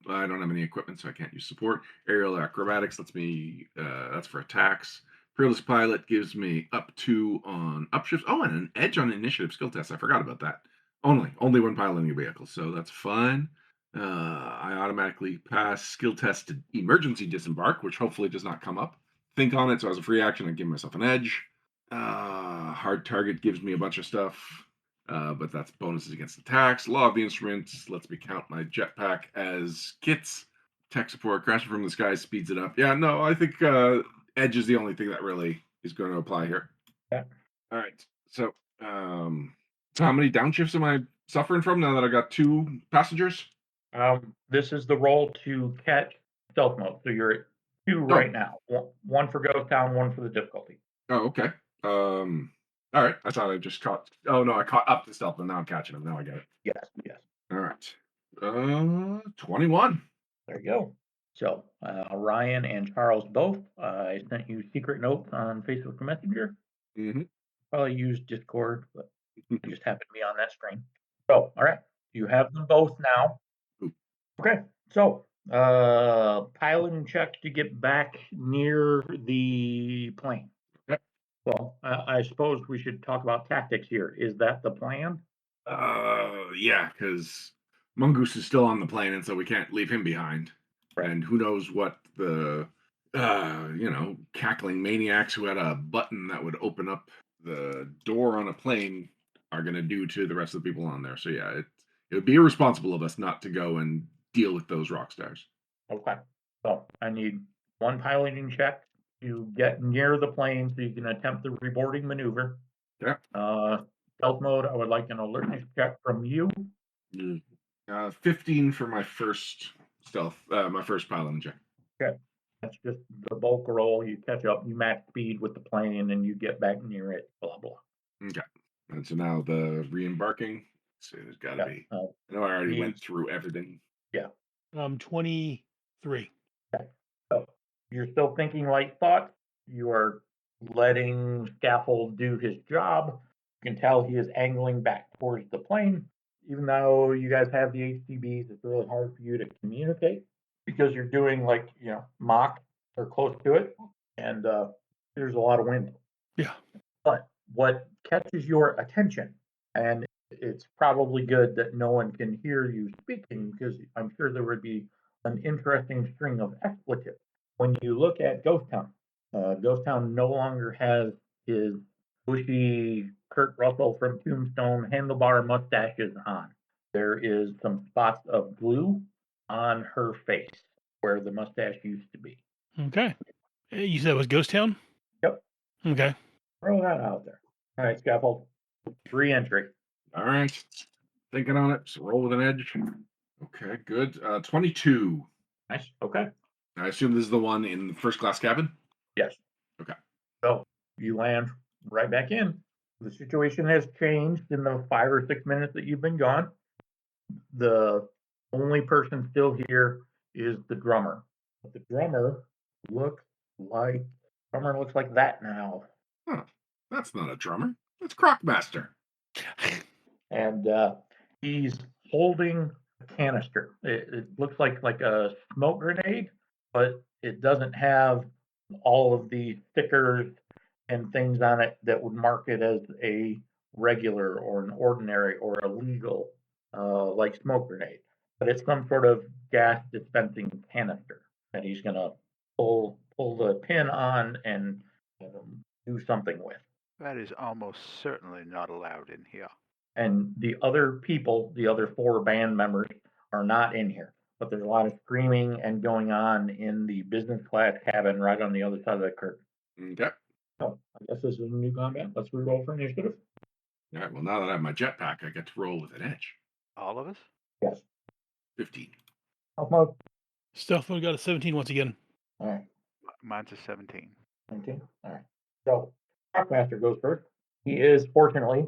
don't have any equipment, so I can't use support. Aerial acrobatics lets me. That's for attacks. Peerless pilot gives me up 2 on upshifts. Oh, and an edge on initiative skill test. I forgot about that. Only when piloting a vehicle, so that's fine. I automatically pass skill test to emergency disembark, which hopefully does not come up. Think on it, so as a free action, I give myself an edge. Hard target gives me a bunch of stuff, but that's bonuses against attacks. Law of the instruments lets me count my jetpack as kits. Tech support, crashing from the sky speeds it up. Yeah, no, I think edge is the only thing that really is going to apply here. Yeah. All right. So how many downshifts am I suffering from now that I got 2 passengers? This is the roll to catch stealth mode. So you're at 2 right now. One for Ghost Town, one for the difficulty. Oh, okay. All right. I thought I just caught. Oh no, I caught up to stealth, and now I'm catching him. Now I get it. Yes. All right. 21. There you go. So Ryan and Charles both. I sent you secret notes on Facebook Messenger. Mm-hmm. Probably used Discord, but I just happened to be on that screen. So, all right, you have them both now. Ooh. Okay, so piloting check to get back near the plane. Okay. Well, I suppose we should talk about tactics here. Is that the plan? Yeah, because Mongoose is still on the plane, and so we can't leave him behind. Right. And who knows what the cackling maniacs who had a button that would open up the door on a plane are going to do to the rest of the people on there. So yeah, it would be irresponsible of us not to go and deal with those rock stars. Okay. So I need one piloting check to get near the plane so you can attempt the reboarding maneuver. Yeah. Stealth mode, I would like an alertness check from you. 15 for my first stealth, my first piloting check. Okay. That's just the bulk roll. You catch up, you match speed with the plane, and you get back near it, blah, blah. Okay. And so now the re-embarking. So there's got to be. I know I already went through everything. Yeah. 23. Okay. So you're still thinking light thoughts. You are letting Scaffold do his job. You can tell he is angling back towards the plane. Even though you guys have the HTBs, it's really hard for you to communicate because you're doing mock or close to it, and there's a lot of wind. Yeah. But what catches your attention, and it's probably good that no one can hear you speaking because I'm sure there would be an interesting string of expletives. When you look at Ghost Town no longer has his bushy Kurt Russell from Tombstone handlebar mustaches on. There is some spots of glue on her face where the mustache used to be. Okay. You said it was Ghost Town? Yep. Okay. Throw that out there. All right, scaffold. Re-entry. All right. Thinking on it. So roll with an edge. Okay, good. 22. Nice. Okay. I assume this is the one in the first class cabin? Yes. Okay. So you land right back in. The situation has changed in the 5 or 6 minutes that you've been gone. The only person still here is the drummer. But the looks drummer looks like that now. Huh. That's not a drummer. That's Crockmaster. And he's holding a canister. It looks like a smoke grenade, but it doesn't have all of the stickers and things on it that would mark it as a regular or an ordinary or a legal like smoke grenade. But it's some sort of gas dispensing canister that he's gonna pull the pin on and do something with. That is almost certainly not allowed in here. And the other people, the other 4 band members, are not in here. But there's a lot of screaming and going on in the business class cabin right on the other side of the curtain. Okay. So I guess this is a new combat. Let's re-roll for initiative. All right. Well, now that I have my jetpack, I get to roll with an edge. All of us? Yes. 15. Health mode. Stealth mode got a 17 once again. All right. Mine's a 17. 19. All right. So Shockmaster goes first. He is fortunately,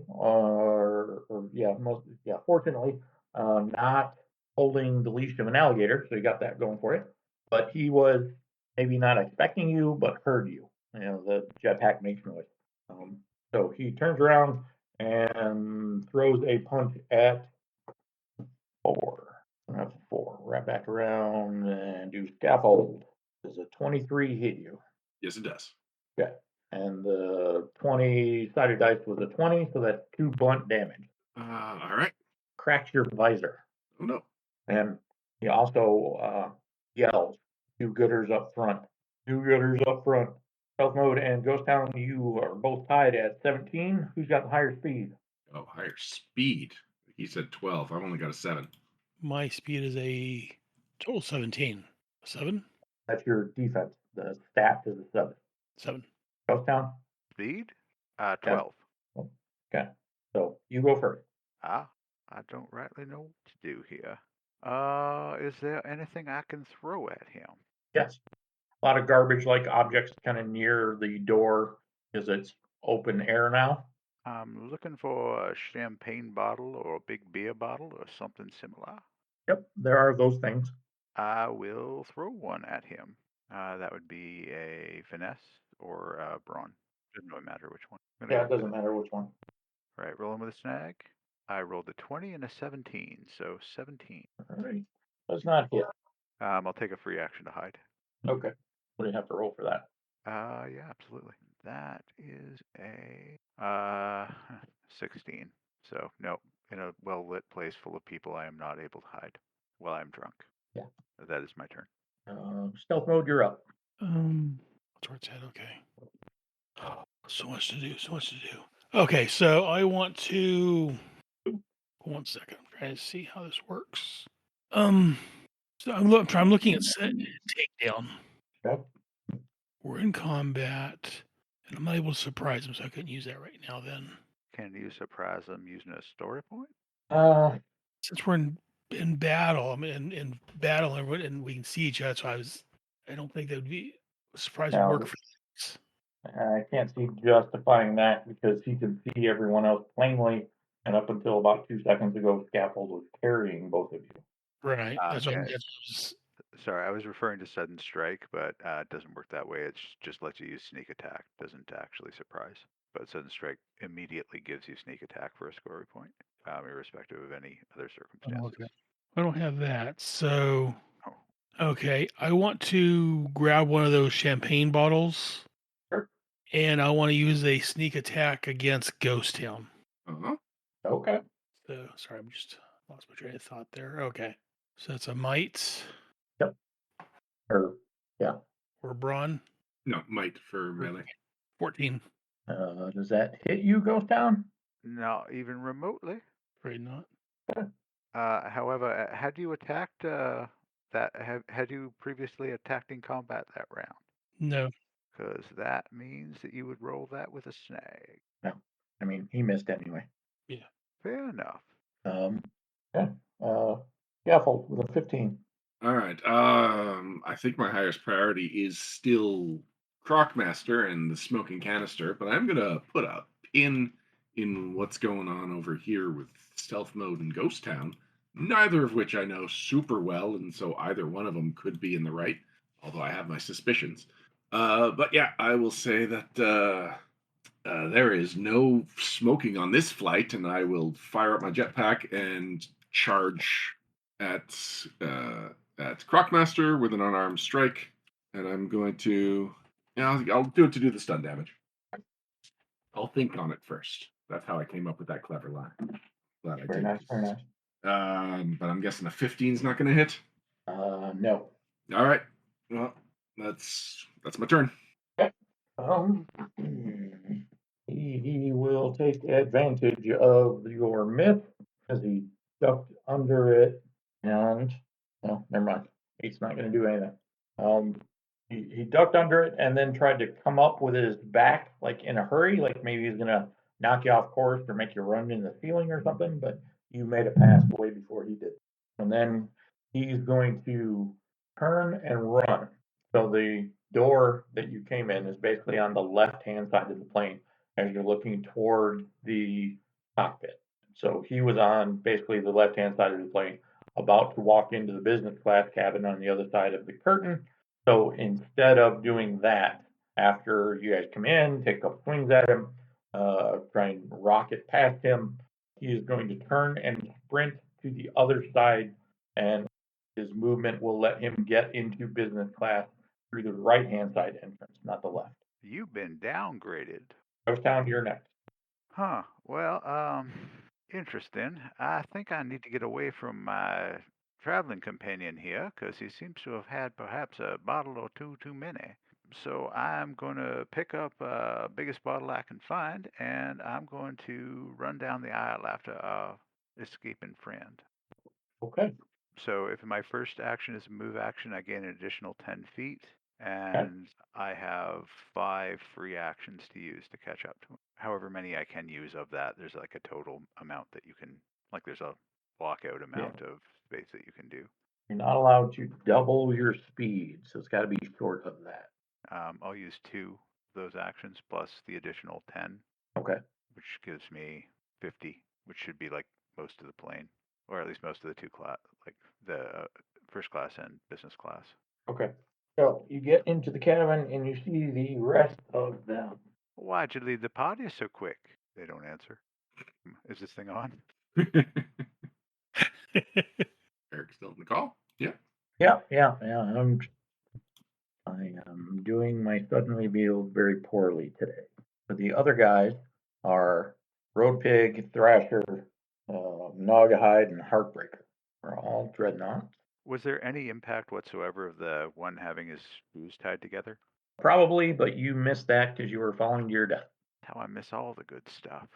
fortunately, not holding the leash of an alligator, so you got that going for it. But he was maybe not expecting you, but heard you. You know, the jetpack makes noise. So he turns around and throws a punch at 4. That's a 4. Right back around and do scaffold. Does a 23 hit you? Yes, it does. Okay. And the 20 sided dice was a 20, so that's 2 blunt damage. All right. Cracks your visor. Oh, no. And he also yells, 2 gooders up front. 2 gooders up front. Stealth mode and Ghost Town, you are both tied at 17. Who's got the higher speed? Oh, higher speed. He said 12. I've only got a 7. My speed is a total 17. 7? That's your defense. The stat is a 7. 7. Ghost Town? Speed? 12. Okay. So you go first. I don't rightly know what to do here. Is there anything I can throw at him? Yes. A lot of garbage like objects kind of near the door because it's open air now. I'm looking for a champagne bottle or a big beer bottle or something similar. Yep, there are those things. I will throw one at him. That would be a finesse or a brawn. Doesn't really matter which one. Yeah, it doesn't matter which one. All right, rolling with a snag. I rolled a 20 and a 17, so 17. All right. Does not hit. I'll take a free action to hide. Okay. What do you have to roll for that? Yeah, absolutely. That is a 16. So no, in a well lit place full of people, I am not able to hide while I'm drunk. Yeah. That is my turn. Stealth mode, you're up. Towards head, okay. So much to do, so much to do. Okay, so I want to 1 second. I'm trying to see how this works. So I'm looking at set takedown. Okay. We're in combat, and I'm not able to surprise him, so I couldn't use that right now. Then, Can you surprise them using a story point? since we're in battle, in battle, and we can see each other, so I don't think that would be a surprise would No. work for this. I can't see justifying that because he can see everyone else plainly, and up until about 2 seconds ago, Scaffold was carrying both of you. Right. That's what Okay. that's Sorry, I was referring to sudden strike, but it doesn't work that way. It just lets you use sneak attack. Doesn't actually surprise. But sudden strike immediately gives you sneak attack for a score point, irrespective of any other circumstances. okay. I don't have that, so Oh. okay. I want to grab one of those champagne bottles. Sure. And I want to use a sneak attack against Ghost Town. Uh-huh. Okay. So sorry, I'm just lost my train of thought there. Okay. So that's a might Or, yeah. or brawn. No, might for melee. 14. Does that hit you, Ghost Town? Not even remotely. Afraid not. However, had you attacked that had you previously attacked in combat that round? No. Because that means that you would roll that with a snag. No, I mean he missed anyway. Yeah. Fair enough. Yeah. Gaffle with a 15. All right. I think my highest priority is still Crocmaster and the smoking canister, but I'm gonna put a pin in what's going on over here with stealth mode and Ghost Town. Neither of which I know super well, and so either one of them could be in the right. Although I have my suspicions. But yeah, I will say that there is no smoking on this flight, and I will fire up my jetpack and charge at Crocmaster with an unarmed strike, and I'm going to. Yeah, I'll do it to do the stun damage. I'll think on it first. That's how I came up with that clever line. Glad I Very did. nice, very nice. But I'm guessing a 15 is not going to hit. No. All right. Well, that's my turn. Um, he will take advantage of your myth as he ducked under it, and no, never mind. He's not going to do anything. He ducked under it and then tried to come up with his back like in a hurry, like maybe he's going to knock you off course or make you run in the ceiling or something. But you made it past way before he did, and then he's going to turn and run. So the door that you came in is basically on the left-hand side of the plane as you're looking toward the cockpit. So he was on basically the left-hand side of the plane, about to walk into the business class cabin on the other side of the curtain. So instead of doing that, after you guys come in, take a couple swings at him, try and rocket past him, he is going to turn and sprint to the other side, and his movement will let him get into business class through the right-hand side entrance, not the left. You've been downgraded. Ghost Town, you're next. Huh. Well, interesting. I think I need to get away from my traveling companion here because he seems to have had perhaps a bottle or two too many. So I'm going to pick up biggest bottle I can find, and I'm going to run down the aisle after our escaping friend. Okay. So if my first action is a move action, I gain an additional 10 feet, and I have 5 free actions to use to catch up to him. However many I can use of that, there's like a total amount that you can, like there's a blockout amount of space that you can do. You're not allowed to double your speed, so it's got to be short of that. I'll use 2 of those actions plus the additional 10, Okay. which gives me 50, which should be like most of the plane, or at least most of the two class, like the first class and business class. Okay. So you get into the cabin and you see the rest of them. Why'd you leave the party so quick? They don't answer. Is this thing on? Eric's still in the call. Yeah. Yeah. I am doing my sudden reveal very poorly today. So the other guys are Road Pig, Thrasher, Nogahide, and Heartbreaker. Are all dreadnoughts. Was there any impact whatsoever of the one having his shoes tied together? Probably, but you missed that because you were falling to your death. How I miss all the good stuff.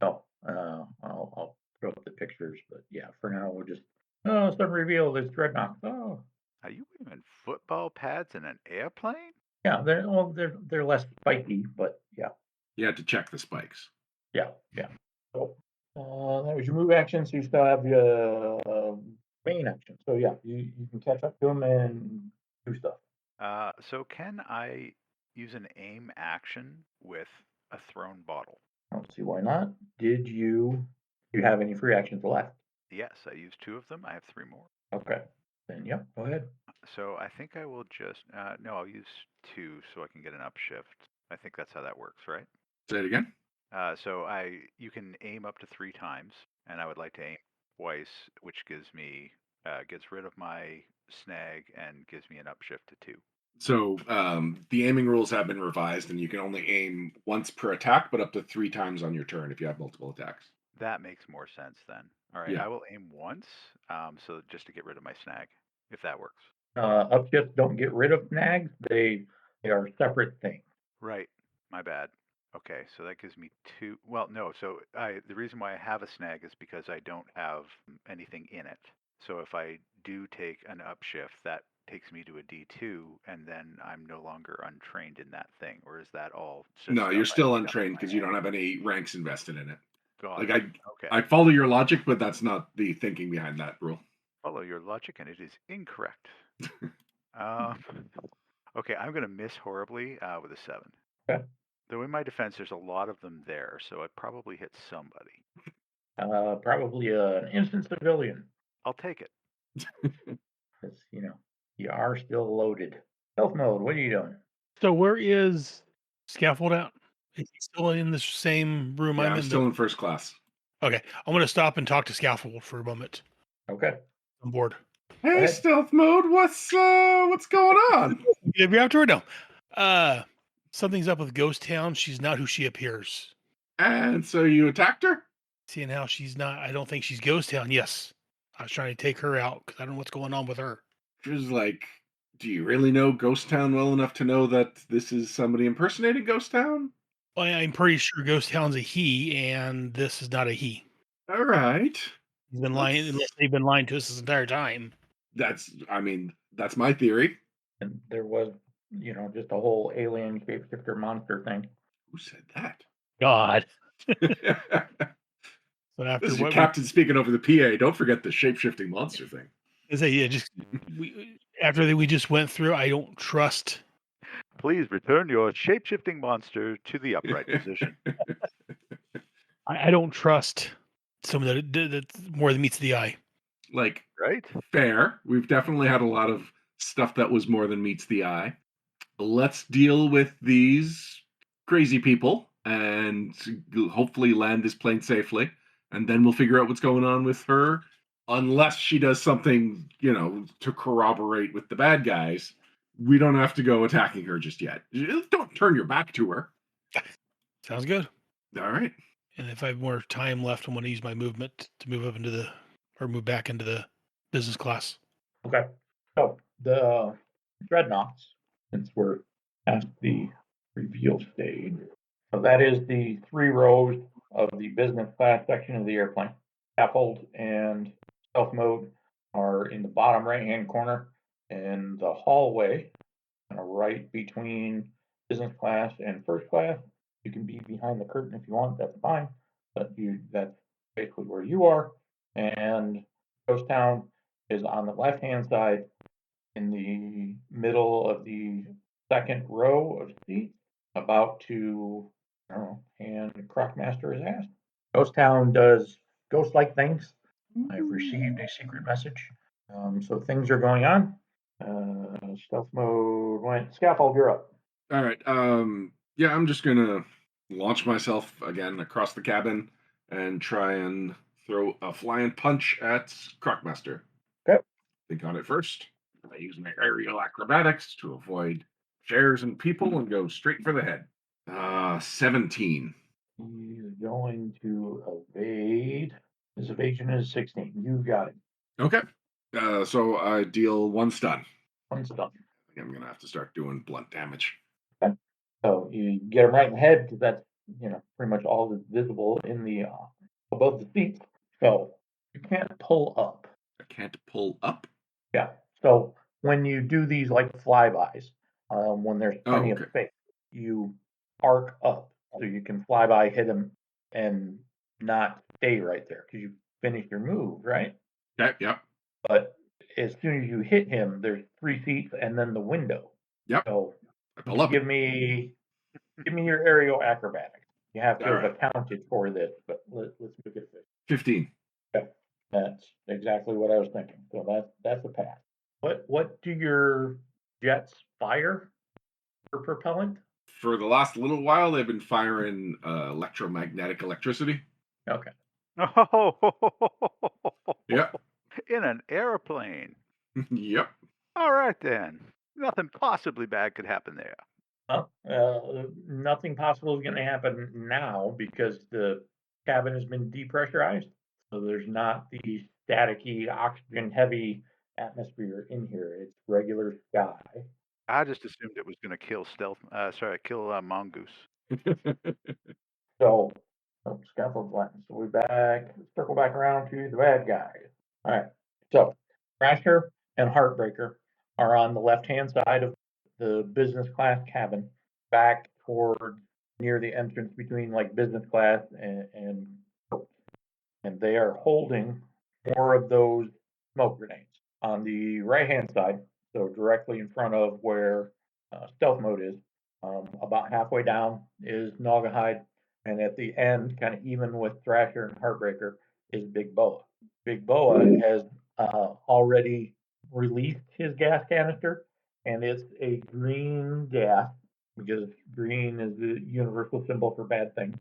Oh, I'll throw up the pictures, but yeah, for now we'll just sudden reveal this dreadnought. Oh, Are you wearing football pads in an airplane? yeah, they're less spiky, but yeah. You had to check the spikes. Yeah. So that was your move action, so you still have your main action. So yeah, you can catch up to them and do stuff. So can I use an aim action with a thrown bottle? I don't see why not. Do you have any free actions left? Yes, I used 2 of them. I have 3 more. Okay. Then yep, go ahead. So I think I will just no, I'll use 2 so I can get an upshift. I think that's how that works, right? Say it again. So you can aim up to 3 times, and I would like to aim twice, which gives me gets rid of my snag and gives me an upshift to 2. So the aiming rules have been revised, and you can only aim once per attack, but up to 3 times on your turn if you have multiple attacks. That makes more sense then. All right, Yeah. I will aim once, so just to get rid of my snag, if that works. Upshifts don't get rid of snags. They are separate things. Right, my bad. Okay, so that gives me 2. Well, no, so the reason why I have a snag is because I don't have anything in it. So if I do take an upshift, that takes me to a D2, and then I'm no longer untrained in that thing, or is that all just No, you're stuff I still made up in untrained my because you head? don't have any ranks invested in it. Got Like it. Okay. I follow your logic, but that's not the thinking behind that rule. Follow your logic, and it is incorrect. Okay, I'm going to miss horribly with a 7. Okay. Though in my defense, there's a lot of them there, so I probably hit somebody. Probably an innocent civilian. I'll take it. Because, you are still loaded. Stealth mode, what are you doing? So where is Scaffold out? Is he still in the same room Yeah, I'm I'm in? still in first class. Okay, I'm gonna stop and talk to Scaffold for a moment. Okay. I'm bored. Hey, ahead. stealth mode, what's going on? If you're after her, no. Something's up with Ghost Town. She's not who she appears. And so you attacked her? Seeing how she's not, I don't think she's Ghost Town. Yes, I was trying to take her out because I don't know what's going on with her. She was like, do you really know Ghost Town well enough to know that this is somebody impersonating Ghost Town? I'm pretty sure Ghost Town's a he, and this is not a he. All right. He's been lying, unless they've been lying to us this entire time. That's my theory. And there was, just a whole alien shapeshifter monster thing. Who said that? God. This So after is your what captain speaking over the PA. Don't forget the shape-shifting monster thing. after we just went through, I don't trust. Please return your shape-shifting monster to the upright position. I don't trust someone that more than meets the eye. Like, Right? fair. We've definitely had a lot of stuff that was more than meets the eye. Let's deal with these crazy people and hopefully land this plane safely. And then we'll figure out what's going on with her. Unless she does something, to corroborate with the bad guys, we don't have to go attacking her just yet. Don't turn your back to her. Sounds good. All right. And if I have more time left, I'm going to use my movement to move back into the business class. Okay. So the dreadnoughts, since we're at the reveal stage, so that is the 3 rows of the business class section of the airplane. Scaffold and stealth mode are in the bottom right-hand corner, and the hallway, kind of right between business class and first class. You can be behind the curtain if you want, that's fine. But that's basically where you are. And Ghost Town is on the left-hand side in the middle of the second row of seats, about to, I don't know, hand Crockmaster his ass. Ghost Town does ghost-like things. I've received a secret message. So things are going on. Stealth mode went. Scaffold, you're up. All right. Yeah, I'm just gonna launch myself again across the cabin and try and throw a flying punch at Crockmaster. Okay. Think on it first. I use my aerial acrobatics to avoid chairs and people and go straight for the head. 17. He's going to evade. His evasion is 16. You got it. Okay. So I deal 1 stun. 1 stun. I think I'm gonna have to start doing blunt damage. Okay. So you get him right in the head because that's pretty much all that's visible in the above the seats. So you can't pull up. I can't pull up. Yeah. So when you do these like flybys, when there's plenty of space, you arc up so you can fly by, hit him, and not stay right there because you finished your move, right? Okay. Yep. But as soon as you hit him, there's 3 seats and then the window. Yep. So I pull up. give me your aerial acrobatics. You have to All have right. accounted for this, but let's make it fit. 15. Okay. That's exactly what I was thinking. So that's a pass. What do your jets fire for propellant? For the last little while, they've been firing electromagnetic electricity. Okay. Oh, Yep. in an airplane. Yep. All right then. Nothing possibly bad could happen there. Well, nothing possible is going to happen now because the cabin has been depressurized. So there's not the staticky, oxygen-heavy atmosphere in here. It's regular sky. I just assumed it was going to kill Mongoose. So, scaffold flatten. So we circle back around to the bad guys. All right. So Thrasher and Heartbreaker are on the left-hand side of the business class cabin, back toward near the entrance between like business class and they are holding more of those smoke grenades. On the right-hand side, so directly in front of where stealth mode is, about halfway down is Naugahyde, and at the end, kind of even with Thrasher and Heartbreaker, is Big Boa. Big Boa has already released his gas canister, and it's a green gas because green is the universal symbol for bad things.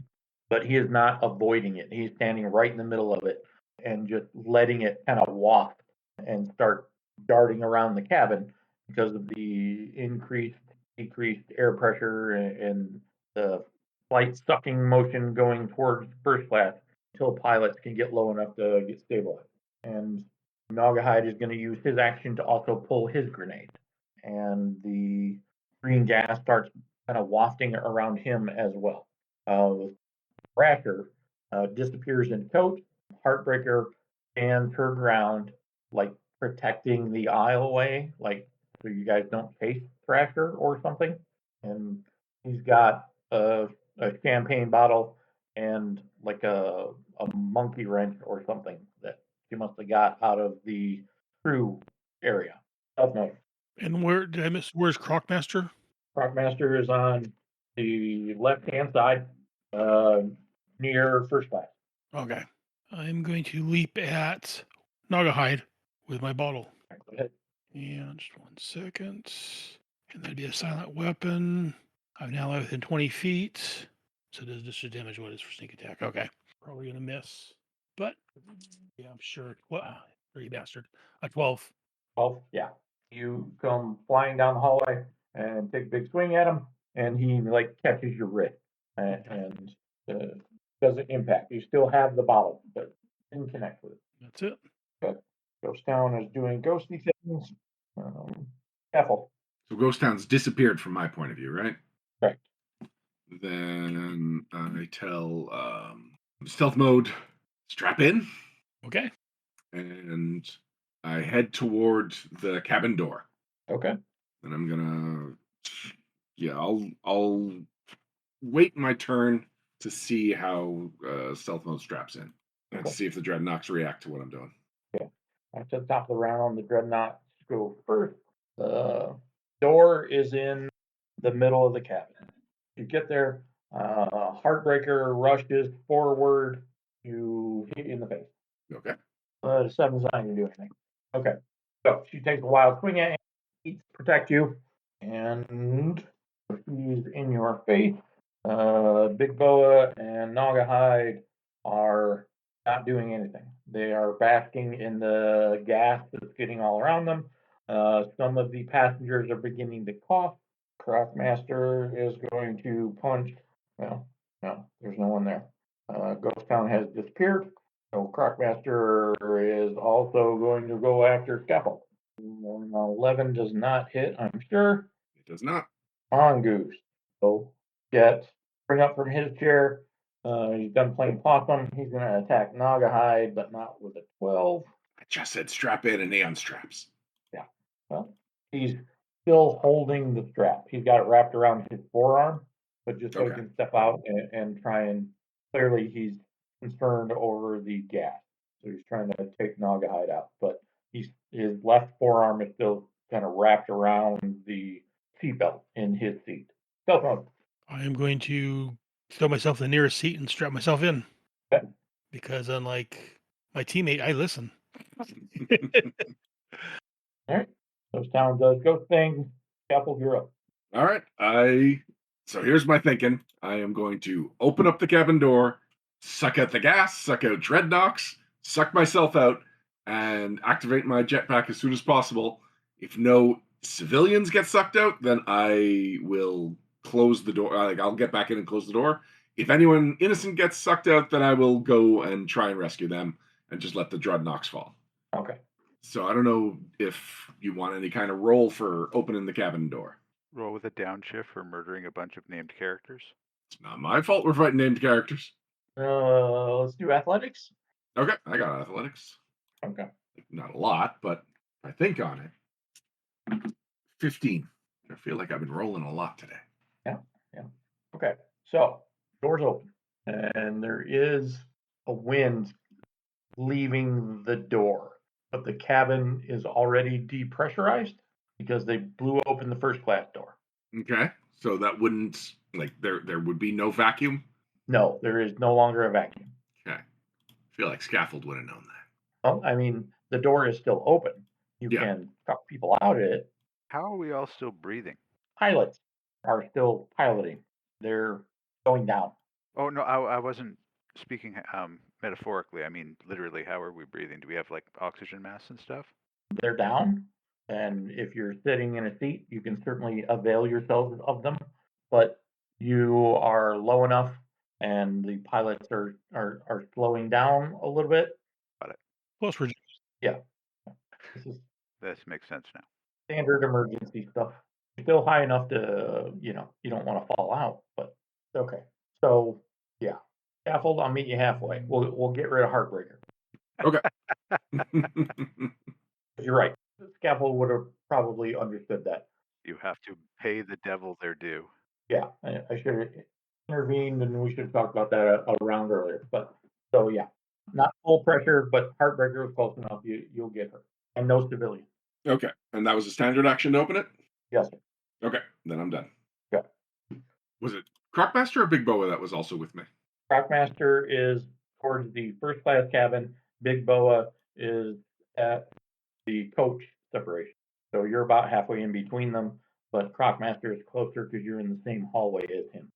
But he is not avoiding it. He's standing right in the middle of it and just letting it kind of waft and start darting around the cabin because of the decreased air pressure and the flight sucking motion going towards first class until pilots can get low enough to get stabilized. And Naugahyde is going to use his action to also pull his grenade. And the green gas starts kind of wafting around him as well. Thrasher disappears in coat. Heartbreaker stands her ground, like protecting the aisleway, like so you guys don't chase Thrasher or something. And he's got a champagne bottle and like a monkey wrench or something that she must have got out of the crew area. Stealth And where did I miss? Where's Crocmaster? Crocmaster is on the left-hand side, near first class. Okay. I'm going to leap at Naugahyde with my bottle. Go ahead. And just 1 second. And that'd be a silent weapon. I'm now within 20 feet. So does this damage what is for sneak attack? Okay. Probably gonna miss. But yeah, I'm sure. What you bastard. A 12. 12, yeah. You come flying down the hallway and take a big swing at him, and he like catches your wrist and doesn't impact. You still have the bottle, but didn't connect with it. That's it. Good. Ghost Town is doing ghosty things. Careful. So Ghost Town's disappeared from my point of view, right? Right. Then I tell stealth mode, strap in, Okay. and I head toward the cabin door. Okay. And I'm gonna, yeah, I'll wait my turn to see how stealth mode straps in, and Okay. see if the dreadnoughts react to what I'm doing. Yeah. After the top of the round, the dreadnoughts go first. The door is in the middle of the cabin. You get there, Heartbreaker rushes forward, you hit you in the face. Okay. 7's not gonna do anything. Okay. So she takes a wild swing at you, protect you, and she's in your face. Big Boa and Naugahyde are not doing anything. They are basking in the gas that's getting all around them. Some of the passengers are beginning to cough. Crocmaster is going to punch. No, there's no one there. Ghost Town has disappeared. So Crocmaster is also going to go after Scalpel. 11 does not hit, I'm sure. It does not. Mongoose. So bring up from his chair. He's done playing possum. He's going to attack Naugahyde, but not with a 12. I just said strap in and neon straps. Yeah. Well, he's still holding the strap. He's got it wrapped around his forearm, but just so he can step out and try and clearly he's concerned over the gas. So he's trying to take Naugahyde out, but his left forearm is still kind of wrapped around the seatbelt in his seat. Stealth mode. I am going to throw myself in the nearest seat and strap myself in. Okay. Because unlike my teammate, I listen. All right. Those Town does ghost things. Scalpel, you're up. All right. So here's my thinking. I am going to open up the cabin door, suck out the gas, suck out dreadnoughts, suck myself out, and activate my jetpack as soon as possible. If no civilians get sucked out, then I will close the door. I'll get back in and close the door. If anyone innocent gets sucked out, then I will go and try and rescue them and just let the dreadnoughts fall. Okay. So I don't know if you want any kind of roll for opening the cabin door. Roll with a downshift for murdering a bunch of named characters. It's not my fault we're fighting named characters. Let's do athletics. Okay, I got athletics. Okay. Not a lot, but I think on it. 15. I feel like I've been rolling a lot today. Yeah. Okay. So doors open, and there is a wind leaving the door, but the cabin is already depressurized because they blew open the first class door. Okay, so that wouldn't there would be no vacuum. No, there is no longer a vacuum. Okay, I feel like Scaffold would have known that. Well, I mean, the door is still open. You Yeah. can chuck people out of it. How are we all still breathing? Pilots are still piloting. They're going down. Oh no, I wasn't speaking metaphorically. I mean literally. How are we breathing? Do we have like oxygen masks and stuff? They're down. And if you're sitting in a seat, you can certainly avail yourselves of them. But you are low enough, and the pilots are slowing down a little bit. Got it. Plus, we're Yeah. This is This makes sense now. standard emergency stuff. Still high enough to, you don't want to fall out, but okay. So yeah, Scaffold, I'll meet you halfway. We'll get rid of Heartbreaker. Okay. You're right. Scaffold would have probably understood that. You have to pay the devil their due. Yeah, I should have intervened, and we should have talked about that a round earlier. But so yeah, not full pressure, but Heartbreaker was close enough. You'll get her, and no civilian. Okay, and that was a standard action to open it. Yes, sir. Okay, then I'm done. Okay. Was it Crockmaster or Big Boa that was also with me? Crockmaster is towards the first class cabin. Big Boa is at the coach separation. So you're about halfway in between them, but Crockmaster is closer because you're in the same hallway as him.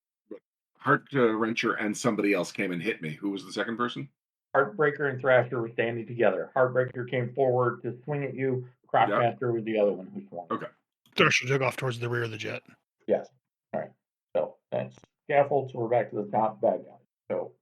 Heart Wrencher and somebody else came and hit me. Who was the second person? Heartbreaker and Thrasher were standing together. Heartbreaker came forward to swing at you. Crockmaster was the other one who swung. Okay. Thrasher took off towards the rear of the jet. Yes. All right. So that's Scaffold. So we're back to the top bad guy. So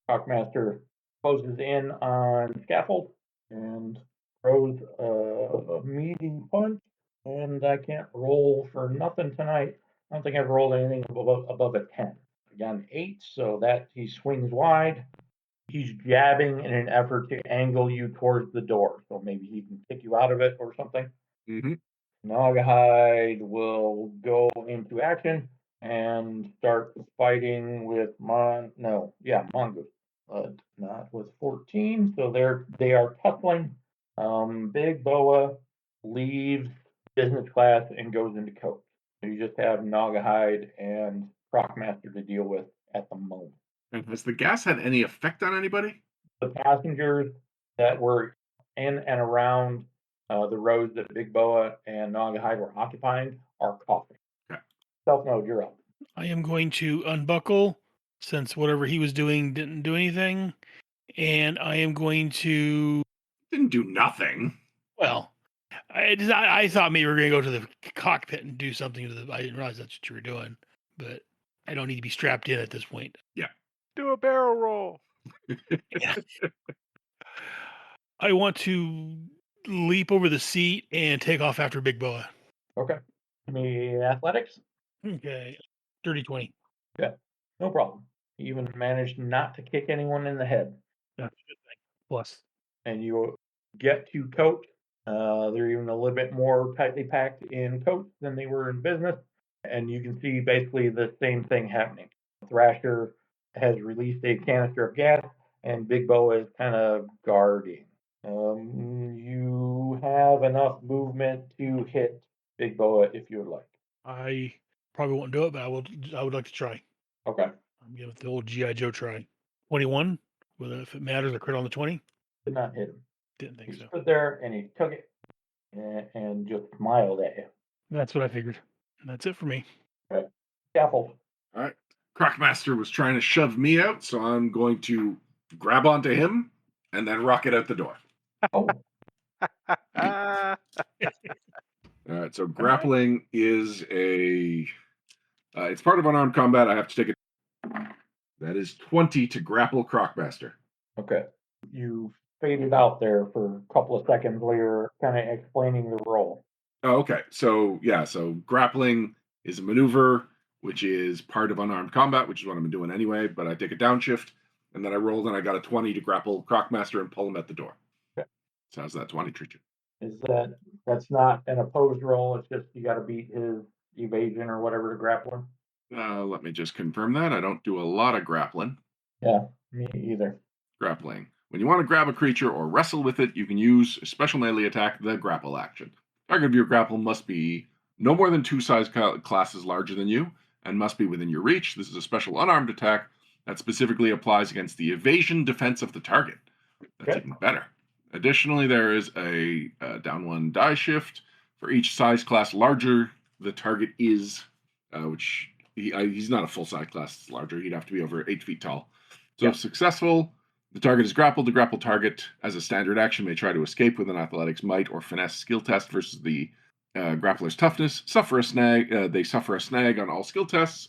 Crockmaster closes in on Scaffold and throws a meaty punch. And I can't roll for nothing tonight. I don't think I've rolled anything above a 10. Again, 8, so that he swings wide. He's jabbing in an effort to angle you towards the door. So maybe he can kick you out of it or something. Mm-hmm. Naugahyde will go into action and start fighting with Mongoose. But not with 14. So they are tussling. Big Boa leaves business class and goes into coach. So you just have Naugahyde and Crockmaster to deal with at the moment. And has the gas had any effect on anybody? The passengers that were in and around the roads that Big Boa and Naugahyde were occupying are coughing. Okay. Self-mode, you're up. I am going to unbuckle since whatever he was doing didn't do anything. And I am going to. Didn't do nothing. Well, I thought maybe we were going to go to the cockpit and do something to the. I didn't realize that's what you were doing. But I don't need to be strapped in at this point. Yeah. Do a barrel roll. I want to leap over the seat and take off after Big Boa. Okay. Give me athletics. Okay. 30-20. Yeah. No problem. You even managed not to kick anyone in the head. That's a good thing. Plus. And you get to coach. They're even a little bit more tightly packed in coach than they were in business. And you can see basically the same thing happening. Thrasher has released a canister of gas, and Big Boa is kind of guarding. You have enough movement to hit Big Boa if you would like. I probably won't do it, but I would like to try. Okay. I'm giving it the old G.I. Joe try. 21. Whether if it matters, I crit on the 20. Did not hit him. Didn't think He so. stood there and he took it and just smiled at you. That's what I figured. That's it for me. Okay. Scaffold. All right. Crockmaster was trying to shove me out, so I'm going to grab onto him and then rocket out the door. Oh, Ah, All right. So grappling is it's part of unarmed combat. I have to take it. That is 20 to grapple Crockmaster. okay. You faded out there for a couple of seconds while you're kind of explaining the role. Oh, okay. So yeah, so grappling is a maneuver, which is part of unarmed combat, which is what I'm doing anyway. But I take a downshift, and then I rolled, and I got a 20 to grapple Crockmaster and pull him at the door. Okay. So how's that 20 treat you? Is that's not an opposed roll? It's just you got to beat his evasion or whatever to grapple him. Let me just confirm that. I don't do a lot of grappling. Yeah, me either. Grappling. When you want to grab a creature or wrestle with it, you can use a special melee attack, the grapple action. Target of your grapple must be no more than 2 size classes larger than you and must be within your reach. This is a special unarmed attack that specifically applies against the evasion defense of the target. That's even better. Additionally, there is a down 1 die shift for each size class larger the target is, which he's not a full size class larger. He'd have to be over 8 feet tall. So if successful, the target is grappled. The grappled target, as a standard action, may try to escape with an athletics, might, or finesse skill test versus the grappler's toughness. They suffer a snag on all skill tests.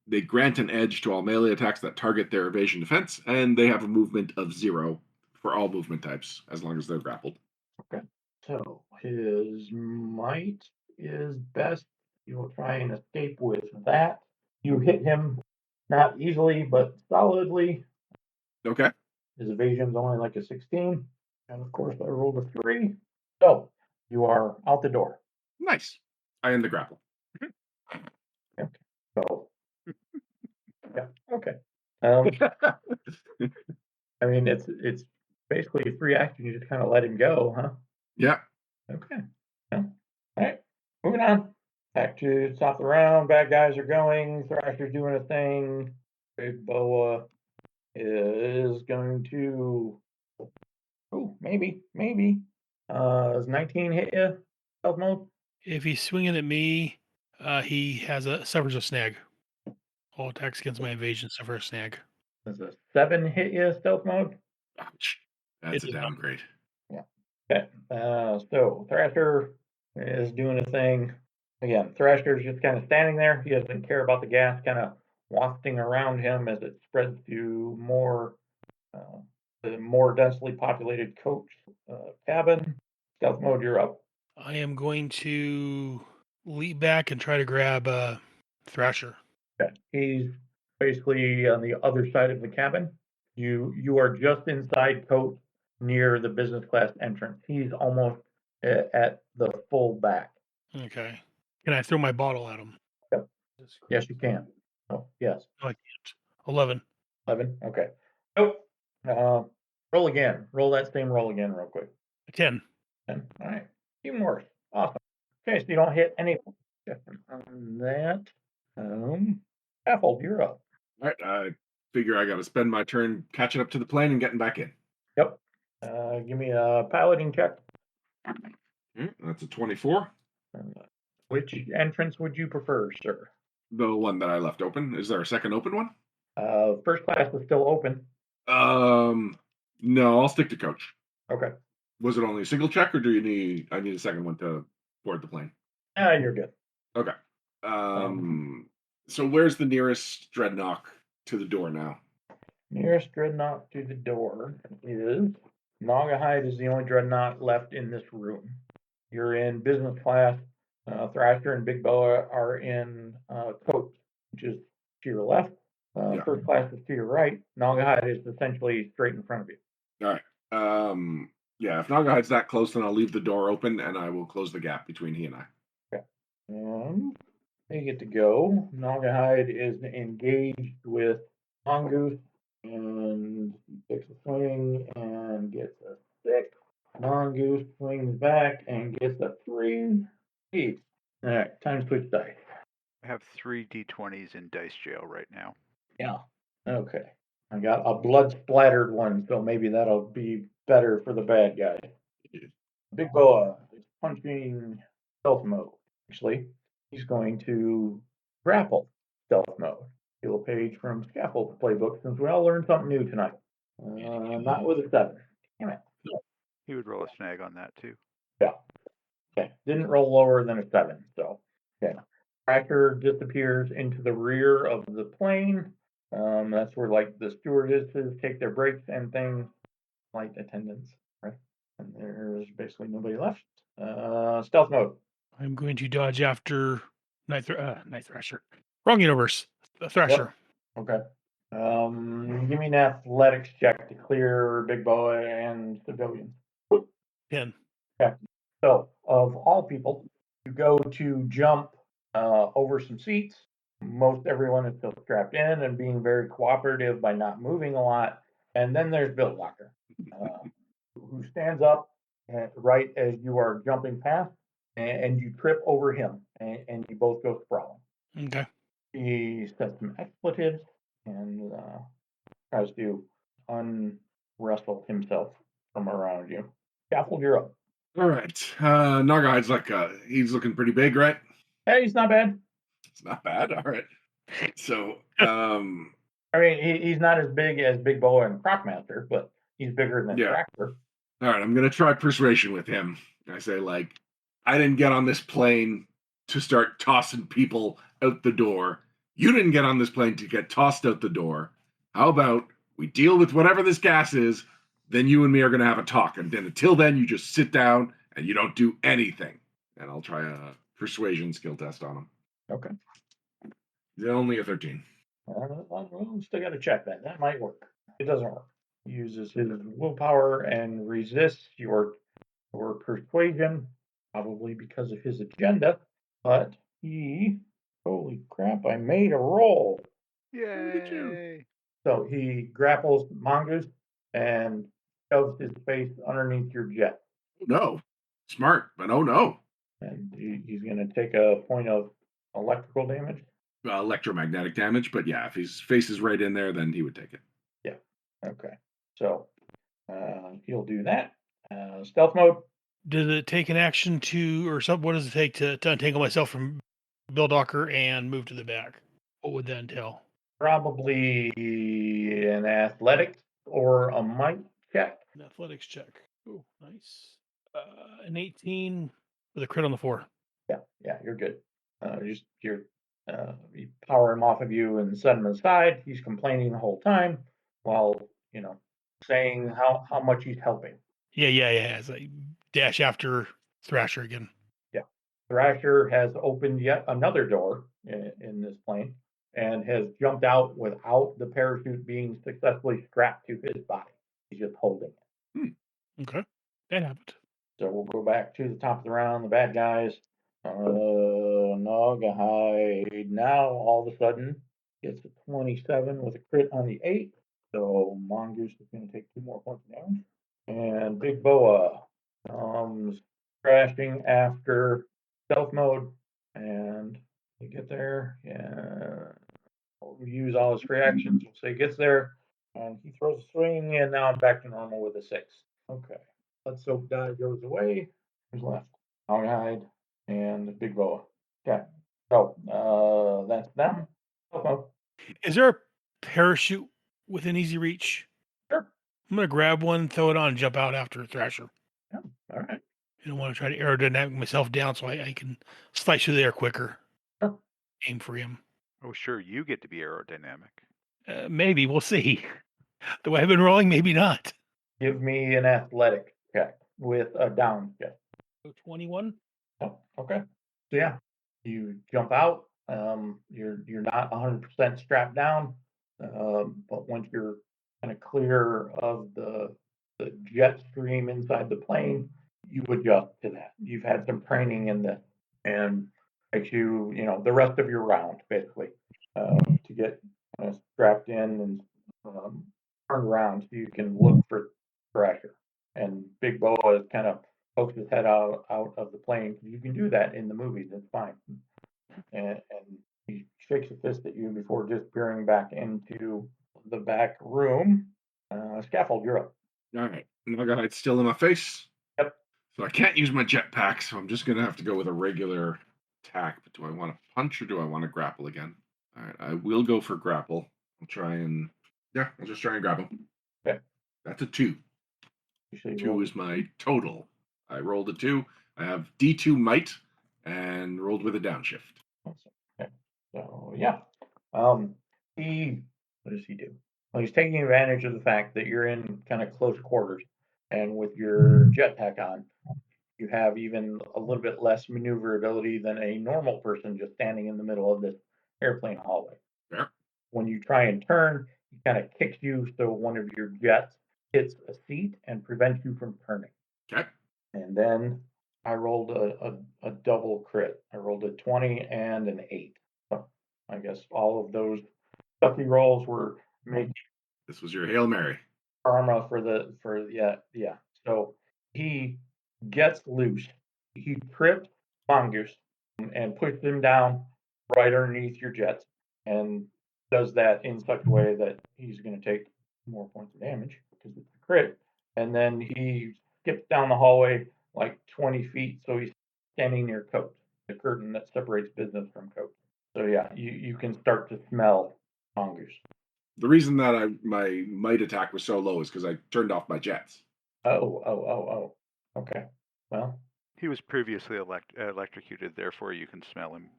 They grant an edge to all melee attacks that target their evasion defense, and they have a movement of 0 for all movement types as long as they're grappled. Okay. So his might is best. You will try and escape with that. You hit him not easily, but solidly. Okay. His evasion's only like a 16. And of course, I rolled a 3. So you are out the door. Nice. I end the grapple. Okay. So, yeah. Okay. I mean, it's basically a free action. You just kind of let him go, huh? Yeah. Okay. Yeah. All right. Moving on. Back to top of the round. Bad guys are going. Thrasher's doing a thing. Big Boa is going to. Oh, maybe. Does 19 hit you? Stealth mode? If he's swinging at me, he suffers a snag. All attacks against my evasion suffer a snag. Does a 7 hit you? Stealth mode? Ouch. That's It a does not. downgrade. Yeah. Okay. So Thrasher is doing a thing. Again, Thrasher's just kind of standing there. He doesn't care about the gas kind of wafting around him as it spreads to the more densely populated coach cabin. Stealth mode, you're up. I am going to leap back and try to grab Thrasher. Okay. He's basically on the other side of the cabin. You are just inside coach near the business class entrance. He's almost at the full back. Okay. Can I throw my bottle at him? Yep. Yes, you can. Oh, yes. No, I can't. 11. 11. Okay. Nope. Roll again. Roll that same roll again, real quick. 10. 10. All right. Even worse. Awesome. Okay, so you don't hit any on that. Apple, you're up. All right. I figure I got to spend my turn catching up to the plane and getting back in. Yep. Give me a piloting check. That's a 24. Which entrance would you prefer, sir? The one that I left open. Is there a second open one? First class is still open. No, I'll stick to coach. Okay. Was it only a single check, or I need a second one to board the plane? You're good. Okay. So where's the nearest dreadnought to the door now? Nearest dreadnought to the door is Naugahyde is the only dreadnought left in this room. You're in business class. Thrasher and Big Boa are in coach, which is to your left. First class is to your right. Naugahyde is essentially straight in front of you. All right. Yeah, if Naugahyde's that close, then I'll leave the door open and I will close the gap between he and I. Okay. They get to go. Naugahyde is engaged with Mongoose and takes a swing and gets a 6. Mongoose swings back and gets a 3. All right, time to switch dice. I have 3 d20s in dice jail right now. Yeah. Okay. I got a blood splattered one, so maybe that'll be better for the bad guy. Big Boa is punching stealth mode. Actually, he's going to grapple stealth mode. Steal a page from Scaffold's playbook since we all learned something new tonight. Not with a 7. Damn it. He would roll a snag on that too. Yeah. Okay. Didn't roll lower than a 7, so okay. Tractor disappears into the rear of the plane. That's where like the stewardesses take their breaks and things. Flight attendants, right? And there's basically nobody left. Stealth mode. I'm going to dodge after Night Thrasher. Wrong universe. Thrasher. Yep. Okay. Give me an athletics check to clear Big Boa and civilians. 10. Okay. So, of all people, you go to jump over some seats. Most everyone is still strapped in and being very cooperative by not moving a lot. And then there's Bill Locker, who stands up right as you are jumping past, and you trip over him, and you both go sprawling. Okay. He says some expletives and tries to unwrestle himself from around you. Scaffold, you're up. All right. Nagahide's like he's looking pretty big, right? Hey, he's not bad. It's not bad. All right. So I mean, he's not as big as Big Boa and Crocmaster, but he's bigger than Yeah. Tractor. all right, I'm gonna try persuasion with him. I say, like, I didn't get on this plane to start tossing people out the door. You didn't get on this plane to get tossed out the door. How about we deal with whatever this gas is, then you and me are gonna have a talk. And then until then, you just sit down and you don't do anything. And I'll try a persuasion skill test on him. Okay. It's only a 13. We still got to check that. That might work. It doesn't work. He uses his willpower and resists your persuasion, probably because of his agenda. But holy crap! I made a roll. Yay! So he grapples Mongoose and shoves his face underneath your jet, Oh, no. Smart, but oh no. and he's going to take a point of electrical damage. Electromagnetic damage, but yeah, if his face is right in there, then he would take it. Yeah. Okay. So he'll do that. Stealth mode. Does it take an action to, or something? What does it take to untangle myself from Bill Docker and move to the back? What would that entail? Probably an athletics or a might check. An athletics check. Oh, nice. An 18 with a crit on the 4. Yeah, you're good. You power him off of you and set him aside. He's complaining the whole time while saying how much he's helping. Yeah. It's like dash after Thrasher again. Yeah, Thrasher has opened yet another door in this plane and has jumped out without the parachute being successfully strapped to his body. He's just holding it. Okay, that happened. So we'll go back to the top of the round. The bad guys. Nagahide now all of a sudden gets a 27 with a crit on the 8. So Mongoose is going to take 2 more points of damage. And Big Boa comes crashing after stealth mode. And you get there. Yeah. We'll use all his reactions. We'll say he gets there. And he throws a swing. And now I'm back to normal with a 6. Okay. Let's Soap Die goes away. Who's left? Hogehide and Big Boa. Okay. So that's them. Okay. Is there a parachute within easy reach? Sure. I'm gonna grab one, throw it on, and jump out after Thrasher. Yeah. All right. I don't want to try to aerodynamic myself down so I can slice through the air quicker. Sure. Aim for him. Oh, sure, you get to be aerodynamic. Maybe we'll see. The way I've been rolling, maybe not. Give me an athletic check with a down check. So 21. Oh, okay. So yeah, you jump out. You're not 100% strapped down, but once you're kind of clear of the jet stream inside the plane, you adjust to that. You've had some training in this, and makes you the rest of your round basically to get kind of strapped in and turned around so you can look for Thrasher. And Big Boa is kind of pokes his head out of the plane. You can do that in the movies. It's fine. And he shakes a fist at you before disappearing back into the back room. Scaffold, you're up. All right. Nagahide's still in my face. Yep. So I can't use my jetpack, so I'm just going to have to go with a regular attack. But do I want to punch or do I want to grapple again? All right. I will go for grapple. I'll just try and grapple. Okay. That's a 2. 2 is my total. I rolled a 2. I have D2 might and rolled with a downshift. Awesome. Okay. So yeah. What does he do? Well, he's taking advantage of the fact that you're in kind of close quarters, and with your jetpack on, you have even a little bit less maneuverability than a normal person just standing in the middle of this airplane hallway. Yeah. When you try and turn, he kind of kicks you so one of your jets hits a seat and prevents you from turning. Okay. And then I rolled a double crit. I rolled a 20 and an 8. So I guess all of those sucky rolls were making This was your Hail Mary. karma yeah. So he gets loose. He tripped Mongoose and pushed him down right underneath your jets, and does that in such a way that he's going to take more points of damage because it's a crit. And then he skips down the hallway like 20 feet, so he's standing near Coat, the curtain that separates business from Coat. So yeah, you can start to smell Mongoose. The reason that my might attack was so low is because I turned off my jets. Oh. Okay. Well, He was previously electrocuted, therefore you can smell him.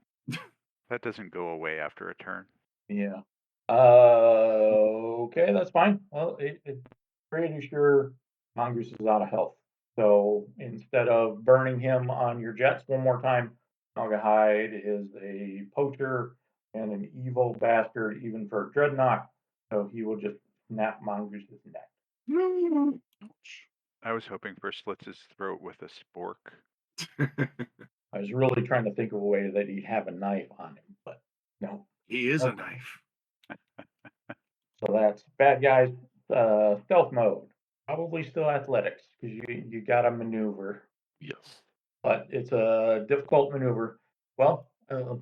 That doesn't go away after a turn. yeah. Okay, that's fine. Well, it's pretty sure Mongoose is out of health. So instead of burning him on your jets one more time, Nogahide is a poacher and an evil bastard, even for Dreadnought. So he will just snap Mongoose's neck. I was hoping for slits his throat with a spork. I was really trying to think of a way that he'd have a knife on him, but no. He is a Okay. knife. So that's bad guys, stealth mode. Probably still athletics because you got to maneuver, Yes. but it's a difficult maneuver. Well, tell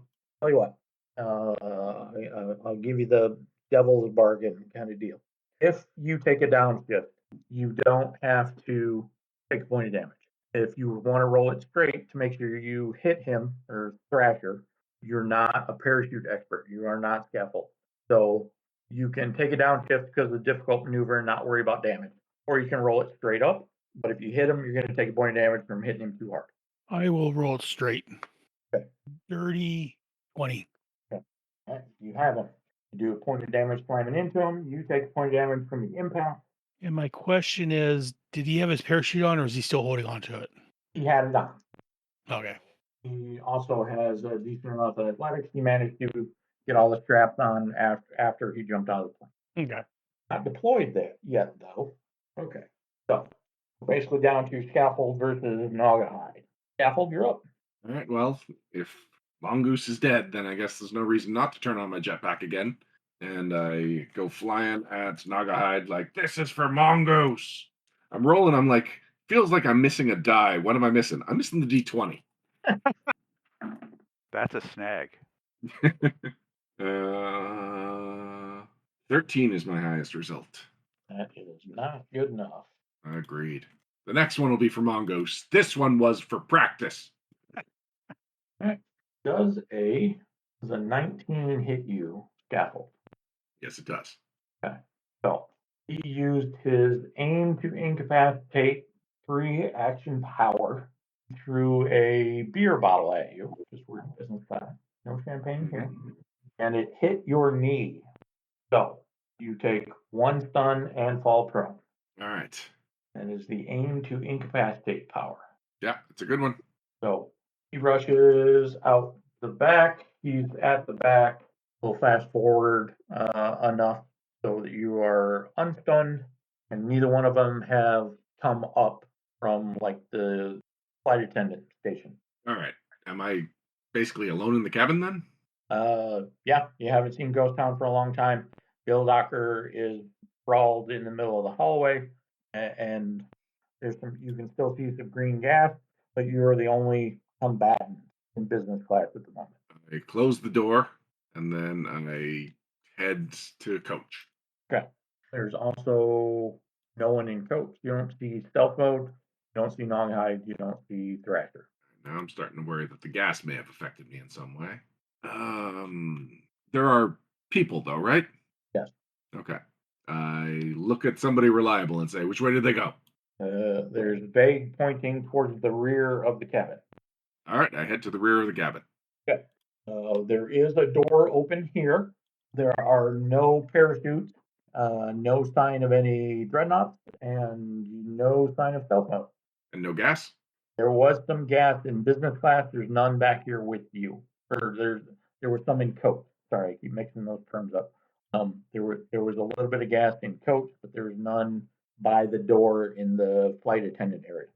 you what, I'll give you the devil's bargain kind of deal. If you take a downshift, you don't have to take a point of damage. If you want to roll it straight to make sure you hit him or Thrasher, you're not a parachute expert. You are not scaffold. So you can take a downshift because of the difficult maneuver and not worry about damage. Or you can roll it straight up. But if you hit him, you're going to take a point of damage from hitting him too hard. I will roll it straight. Okay. Dirty 20. Okay. All right. You have him. You do a point of damage slamming into him. You take a point of damage from the impact. And my question is, did he have his parachute on or is he still holding on to it? He had it on. Okay. He also has a decent amount of athletics. He managed to get all the straps on after he jumped out of the plane. Okay. Not deployed there yet, though. Okay. So basically down to Scaffold versus Nogahide. Scaffold, you're up. All right. Well, if Mongoose is dead, then I guess there's no reason not to turn on my jetpack again. And I go flying at Nagahide like, this is for Mongoose. I'm rolling. I'm like, feels like I'm missing a die. What am I missing? I'm missing the D20. That's a snag. 13 is my highest result. That is not good enough. Agreed. The next one will be for Mongoose. This one was for practice. Does a 19 hit you, Scaffold? Yes, it does. Okay. So he used his aim to incapacitate 3 action power threw a beer bottle at you, which is weird business class. No champagne here. And it hit your knee. So you take 1 stun and fall prone. All right. That is the aim to incapacitate power. Yeah, it's a good one. So he rushes out the back. He's at the back. We'll fast forward enough so that you are unstunned, and neither one of them have come up from like the flight attendant station. All right. Am I basically alone in the cabin then? Yeah, you haven't seen Ghost Town for a long time. Bill Docker is sprawled in the middle of the hallway, and there's some. You can still see some green gas, but you're the only combatant in business class at the moment. I close the door and then I head to coach. Okay. There's also no one in coach. You don't see stealth mode. You don't see Nonghide. You don't see Thrasher. Now I'm starting to worry that the gas may have affected me in some way. There are people though, right? Yes. Okay. I look at somebody reliable and say, which way did they go? There's vague pointing towards the rear of the cabin. All right, I head to the rear of the cabin. Okay. There is a door open here. There are no parachutes, no sign of any dreadnoughts, and no sign of stealth mode. And no gas? There was some gas in business class. There's none back here with you. Or there was some in coach. Sorry, I keep mixing those terms up. There was a little bit of gas in coach, but there was none by the door in the flight attendant area.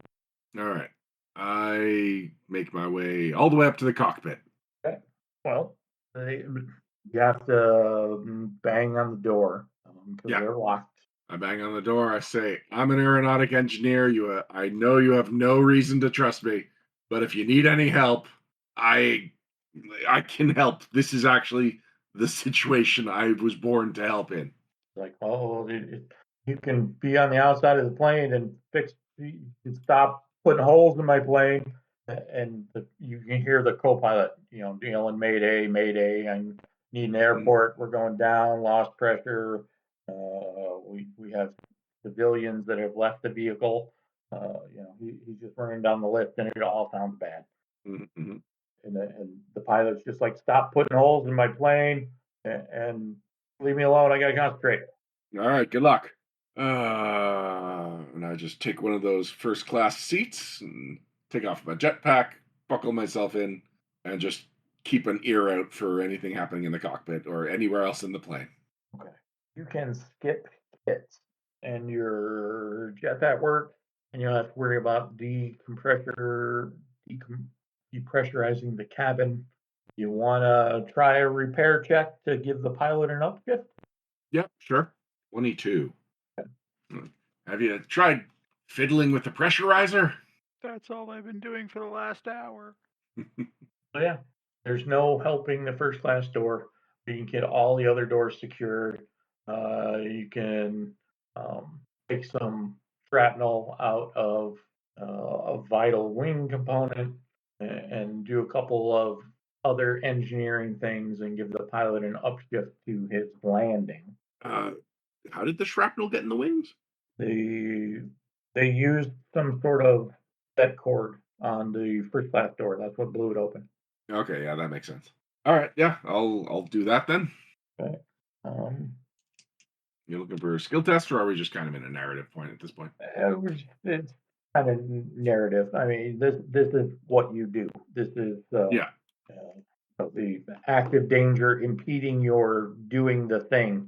All right. I make my way all the way up to the cockpit. Okay. Well, you have to bang on the door because Yeah. they're locked. I bang on the door. I say, "I'm an aeronautic engineer. I know you have no reason to trust me, but if you need any help, I, I can help. This is actually the situation I was born to help in." Like, oh, you can be on the outside of the plane and you can stop putting holes in my plane. And you can hear the co-pilot, yelling, Mayday, Mayday, I need an airport, we're going down, lost pressure. We have civilians that have left the vehicle. He's just running down the lift and it all sounds bad. Mm-hmm. And the pilot's just like, stop putting holes in my plane and leave me alone, I gotta concentrate. All right, good luck. And I just take one of those first class seats and take off my jetpack, buckle myself in, and just keep an ear out for anything happening in the cockpit or anywhere else in the plane. Okay. You can skip kits and your jetpack work, and you don't have to worry about depressurizing the cabin. You want to try a repair check to give the pilot an upshift? Yep, sure. 22. Have you tried fiddling with the pressurizer? That's all I've been doing for the last hour. So yeah, there's no helping the first class door. You can get all the other doors secured. You can take some shrapnel out of a vital wing component and do a couple of other engineering things and give the pilot an upshift to his landing. How did the shrapnel get in the wings? They used some sort of set cord on the first class door. That's what blew it open. Okay, yeah, that makes sense. All right, yeah, I'll do that then. Okay. You're looking for a skill test, or are we just kind of in a narrative point at this point? It's kind of narrative. I mean, this is what you do. This is Yeah. the active danger impeding your doing the thing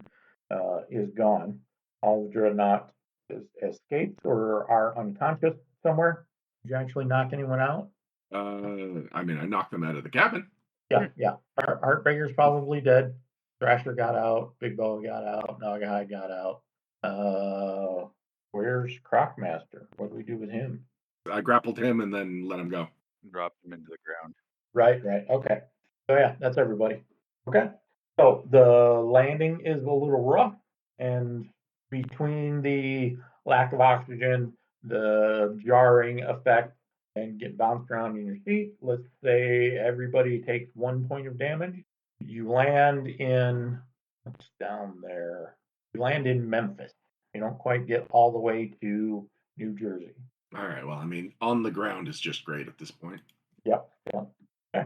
is gone. All the dreadnought is escaped or are unconscious somewhere. Did you actually knock anyone out? I mean, I knocked them out of the cabin. Yeah. Heartbreaker's probably dead. Thrasher got out. Big Bow got out. Noghai got out. Where's Crocmaster? What do we do with him? I grappled him and then let him go. Dropped him into the ground. Right. Okay. So yeah, that's everybody. Okay. So the landing is a little rough, and between the lack of oxygen, the jarring effect, and get bounced around in your seat, let's say everybody takes 1 point of damage. You land in what's down there? You land in Memphis. You don't quite get all the way to New Jersey. All right. Well, I mean, on the ground is just great at this point. Yep. Okay.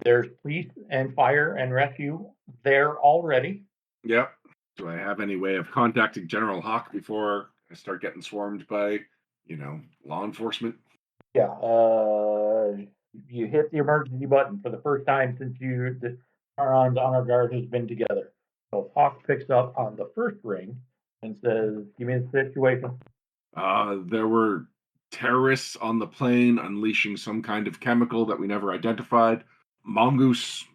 There's police and fire and rescue there already. Yep. Do I have any way of contacting General Hawk before I start getting swarmed by, law enforcement? Yeah. You hit the emergency button for the first time since the Charon's honor guard has been together. So Hawk picks up on the first ring and says, "Give me the situation." There were terrorists on the plane unleashing some kind of chemical that we never identified. Mongoose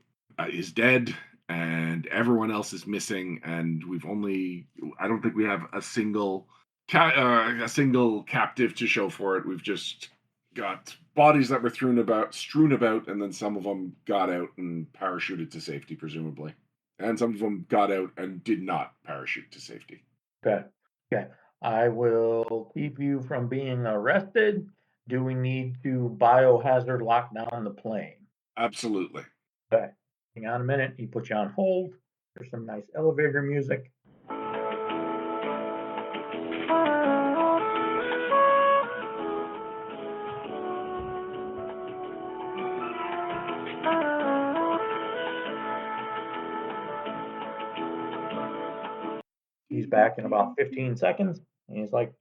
is dead, and everyone else is missing. And I don't think we have a single captive to show for it. We've just got bodies that were strewn about, and then some of them got out and parachuted to safety, presumably. And some of them got out and did not parachute to safety. Okay. I will keep you from being arrested. Do we need to biohazard lock down the plane? Absolutely. Okay. Hang on a minute. He puts you on hold. There's some nice elevator music. He's back in about 15 seconds. And he's like,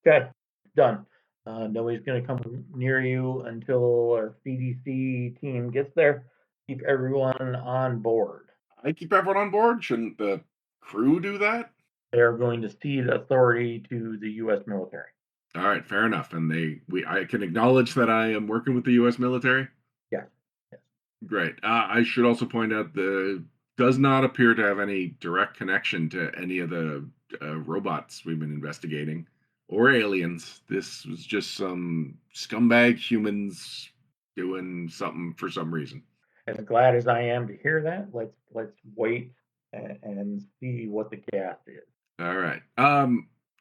okay, done. Nobody's going to come near you until our CDC team gets there. Keep everyone on board. I keep everyone on board. Shouldn't the crew do that? They're going to cede authority to the U.S. military. All right, fair enough. And I can acknowledge that I am working with the U.S. military. Yeah. Yes. Great. I should also point out the does not appear to have any direct connection to any of the robots we've been investigating or aliens. This was just some scumbag humans doing something for some reason. As glad as I am to hear that, let's wait and see what the gas is. All right.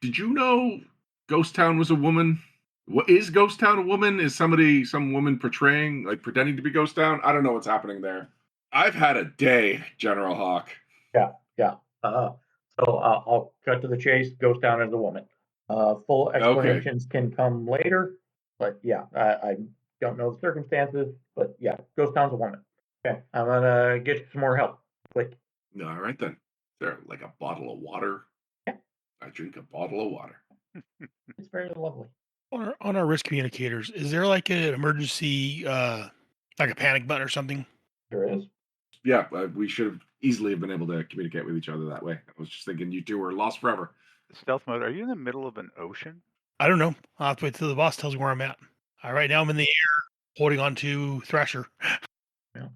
Did you know Ghost Town was a woman? What is Ghost Town a woman? Is some woman portraying, like pretending to be Ghost Town? I don't know what's happening there. I've had a day, General Hawk. Yeah, yeah. So I'll cut to the chase. Goes down as a woman. Full Okay. explanations can come later, but yeah, I don't know the circumstances, but yeah, goes down as a woman. Okay, I'm gonna get you some more help. Click. All right then. Is there like a bottle of water? Yeah. I drink a bottle of water. It's very lovely. On our risk communicators, is there like an emergency, like a panic button or something? There is. Yeah, we should have easily have been able to communicate with each other that way. I was just thinking you two were lost forever. Stealth mode. Are you in the middle of an ocean? I don't know. I'll have to wait till the boss tells me where I'm at. Right now I'm in the air, holding on to Thrasher. Yeah.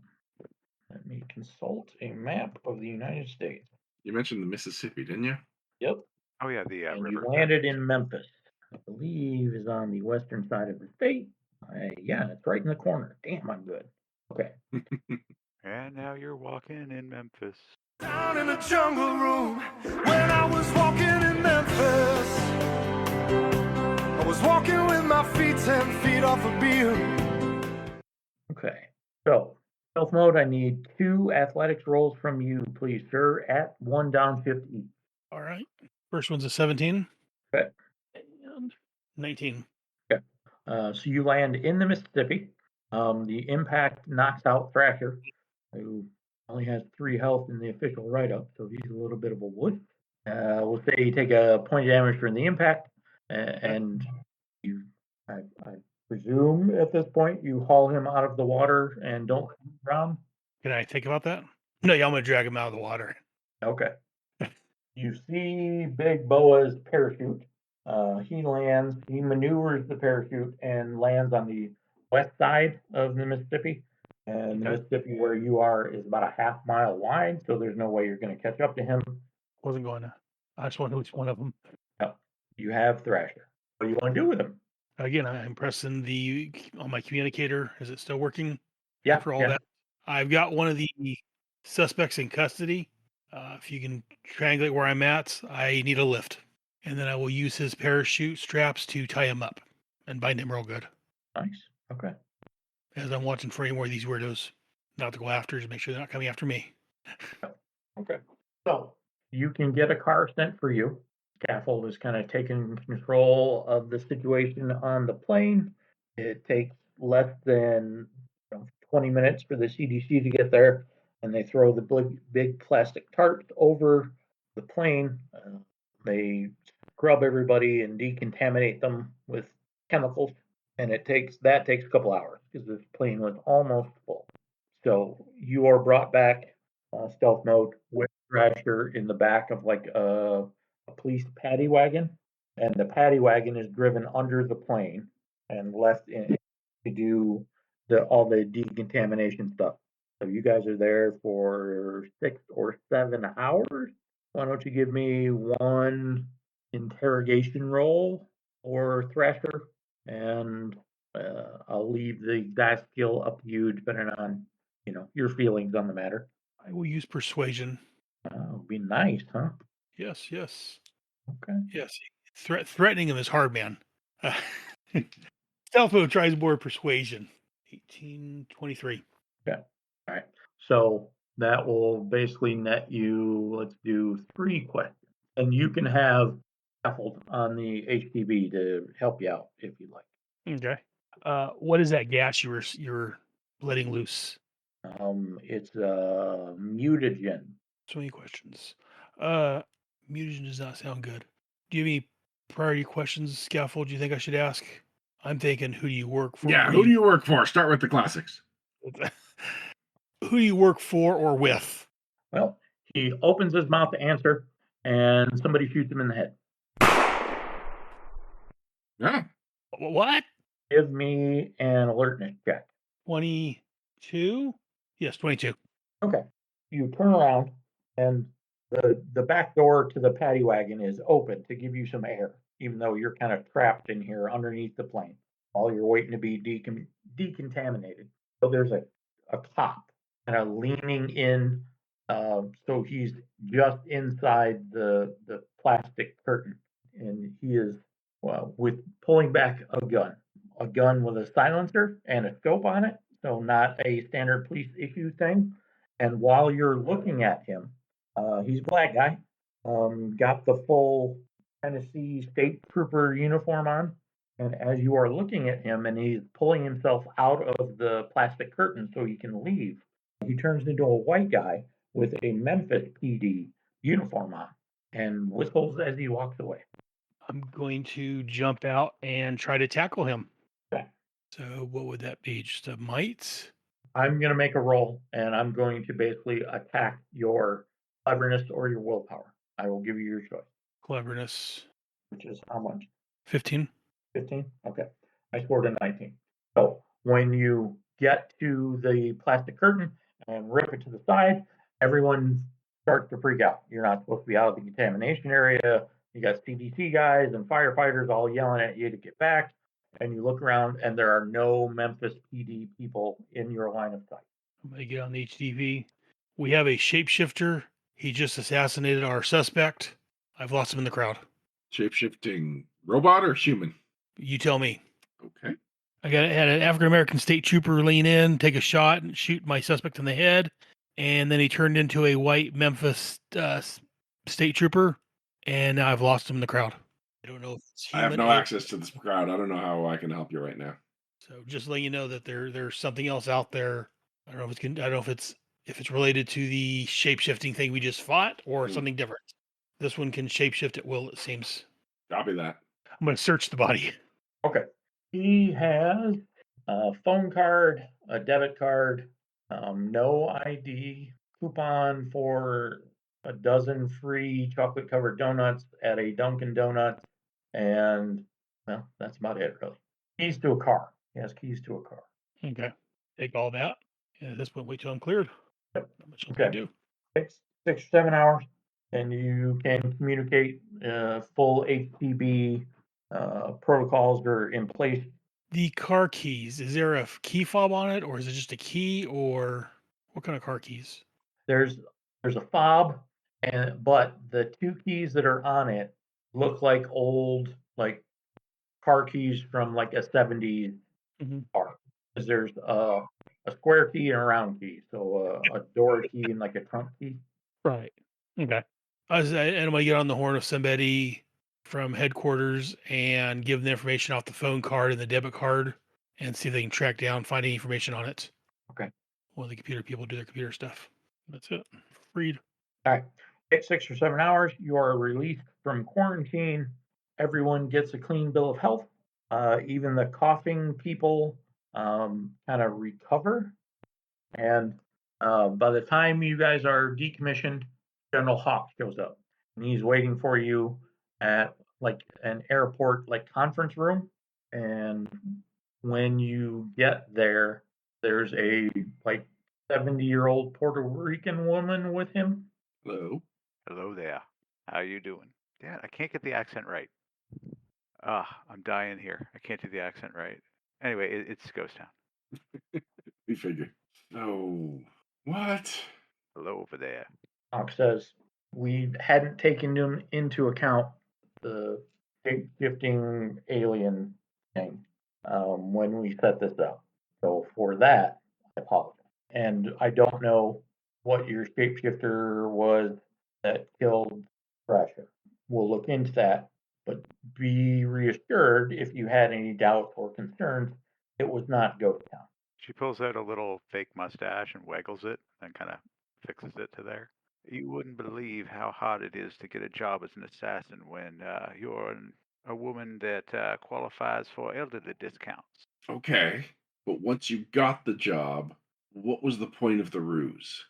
Let me consult a map of the United States. You mentioned the Mississippi, didn't you? Yep. Oh yeah, the And river. you landed in Memphis. I believe is on the western side of the state. Yeah, it's right in the corner. Damn, I'm good. Okay. And now you're walking in Memphis. Down in the jungle room when I was walking in Memphis. I was walking with my feet 10 feet off a beam. Okay. So, stealth mode, I need 2 athletics rolls from you, please, sir, at 1 down 50 each. All right. First one's a 17. Okay. And 19. Okay. So you land in the Mississippi. The impact knocks out Thrasher, who only has 3 health in the official write-up, so he's a little bit of a wuss. We'll say you take a point of damage from the impact, and you, I presume at this point, you haul him out of the water and don't let him drown. Can I think about that? No, yeah, I'm going to drag him out of the water. Okay. You see Big Boa's parachute. He maneuvers the parachute and lands on the west side of the Mississippi. And the Okay. Mississippi where you are is about a half-mile wide, so there's no way you're going to catch up to him. Wasn't going to. I just want to know which one of them. No, you have Thrasher. What do you want to do with him? Again, I'm pressing on my communicator. Is it still working? Yeah, For all yeah. that, I've got one of the suspects in custody. If you can triangulate where I'm at, I need a lift, and then I will use his parachute straps to tie him up and bind him real good. Nice. Okay. As I'm watching for any more of these weirdos, not to go after, to make sure they're not coming after me. Okay. So you can get a car sent for you. Scaffold is kind of taking control of the situation on the plane. It takes less than 20 minutes for the CDC to get there, and they throw the big plastic tarp over the plane. They scrub everybody and decontaminate them with chemicals, and that takes a couple hours because this plane was almost full. So you are brought back stealth mode with Thrasher in the back of like a police paddy wagon, and the paddy wagon is driven under the plane and left in to do all the decontamination stuff. So you guys are there for 6 or 7 hours. Why don't you give me one interrogation roll for Thrasher, and I'll leave the dice skill up to you, depending on your feelings on the matter. I will use persuasion. Would be nice, huh? Yes, yes, Okay. yes. Threatening him is hard, man. Stealth mode tries more persuasion. 1823. Okay. All right. So that will basically net you. Let's do 3 questions, and you can have scaffold on the HTB to help you out if you'd like. Okay. What is that gas you're letting loose? It's mutagen. So many questions. Mutagen does not sound good. Do you have any priority questions, Scaffold, do you think I should ask? I'm thinking, who do you work for? Yeah, who do you work for? Start with the classics. Who do you work for or with? Well, he opens his mouth to answer, and somebody shoots him in the head. Yeah. What? Give me an alertness check. 22? Yes, 22. Okay. You turn around and the back door to the paddy wagon is open to give you some air, even though you're kind of trapped in here underneath the plane while you're waiting to be decontaminated. So there's a cop kind of leaning in. So he's just inside the plastic curtain, and he is with pulling back a gun with a silencer and a scope on it. So not a standard police issue thing. And while you're looking at him, he's a black guy, got the full Tennessee State Trooper uniform on. And as you are looking at him and he's pulling himself out of the plastic curtain so he can leave, he turns into a white guy with a Memphis PD uniform on and whistles as he walks away. I'm going to jump out and try to tackle him. Okay. So what would that be? Just a might? I'm going to make a roll and I'm going to basically attack your cleverness or your willpower. I will give you your choice, Cleverness. which is how much? 15. 15? Okay. I scored a 19. So when you get to the plastic curtain and rip it to the side, everyone starts to freak out. You're not supposed to be out of the contamination area. You got CDC guys and firefighters all yelling at you to get back. And you look around and there are no Memphis PD people in your line of sight. I'm going to get on the HDV. We have a shapeshifter. He just assassinated our suspect. I've lost him in the crowd. Shape-shifting robot or human? You tell me. Okay. Had an African American state trooper lean in, take a shot, and shoot my suspect in the head, and then he turned into a white Memphis state trooper, and now I've lost him in the crowd. I don't know if it's I human. have no access to this crowd. I don't know how I can help you right now. So just letting you know that there's something else out there. I don't know if it's related to the shape shifting thing we just fought or something different. This one can shape shift at will. It seems. Copy that. I'm going to search the body. Okay. He has a phone card, a debit card, no ID, coupon for a dozen free chocolate covered donuts at a Dunkin' Donuts, and well, that's about it, really. Keys to a car. He has keys to a car. Okay. Take all that. And at this point, wait till I'm cleared. Yep. Not much else I can Okay. do. 6 or 7 hours, and you can communicate. Full HTTP protocols are in place. The car keys, is there a key fob on it, or is it just a key, or what kind of car keys? There's a fob, but the two keys that are on it look like old car keys from like a 70s Mhm. car. 'Cause there's a square key and a round key, so a door key and like a trunk key. Right. Okay. And I'm gonna get on the horn of somebody from headquarters and give them the information off the phone card and the debit card and see if they can track down, find any information on it. Okay. While the computer people do their computer stuff. That's it. Freed. All right. Take 6 or 7 hours. You are released from quarantine. Everyone gets a clean bill of health. Even the coughing people kind of recover. And by the time you guys are decommissioned, General Hawk shows up, and he's waiting for you at like an airport conference room. And when you get there, there's a 70-year-old Puerto Rican woman with him. Hello. Hello there. How you doing? Dad, I can't get the accent right. I'm dying here. I can't do the accent right. Anyway, it's Ghost Town. We figure. So, what? Hello over there. Hawk says, we hadn't taken into account the shape-shifting alien thing when we set this up. So for that, I apologize. And I don't know what your shapeshifter was that killed Thrasher. We'll look into that, but be reassured if you had any doubts or concerns, it was not Ghost Town. She pulls out a little fake mustache and waggles it and kind of fixes it to there. You wouldn't believe how hard it is to get a job as an assassin when you're a woman that qualifies for elderly discounts. Okay. But once you got the job, what was the point of the ruse?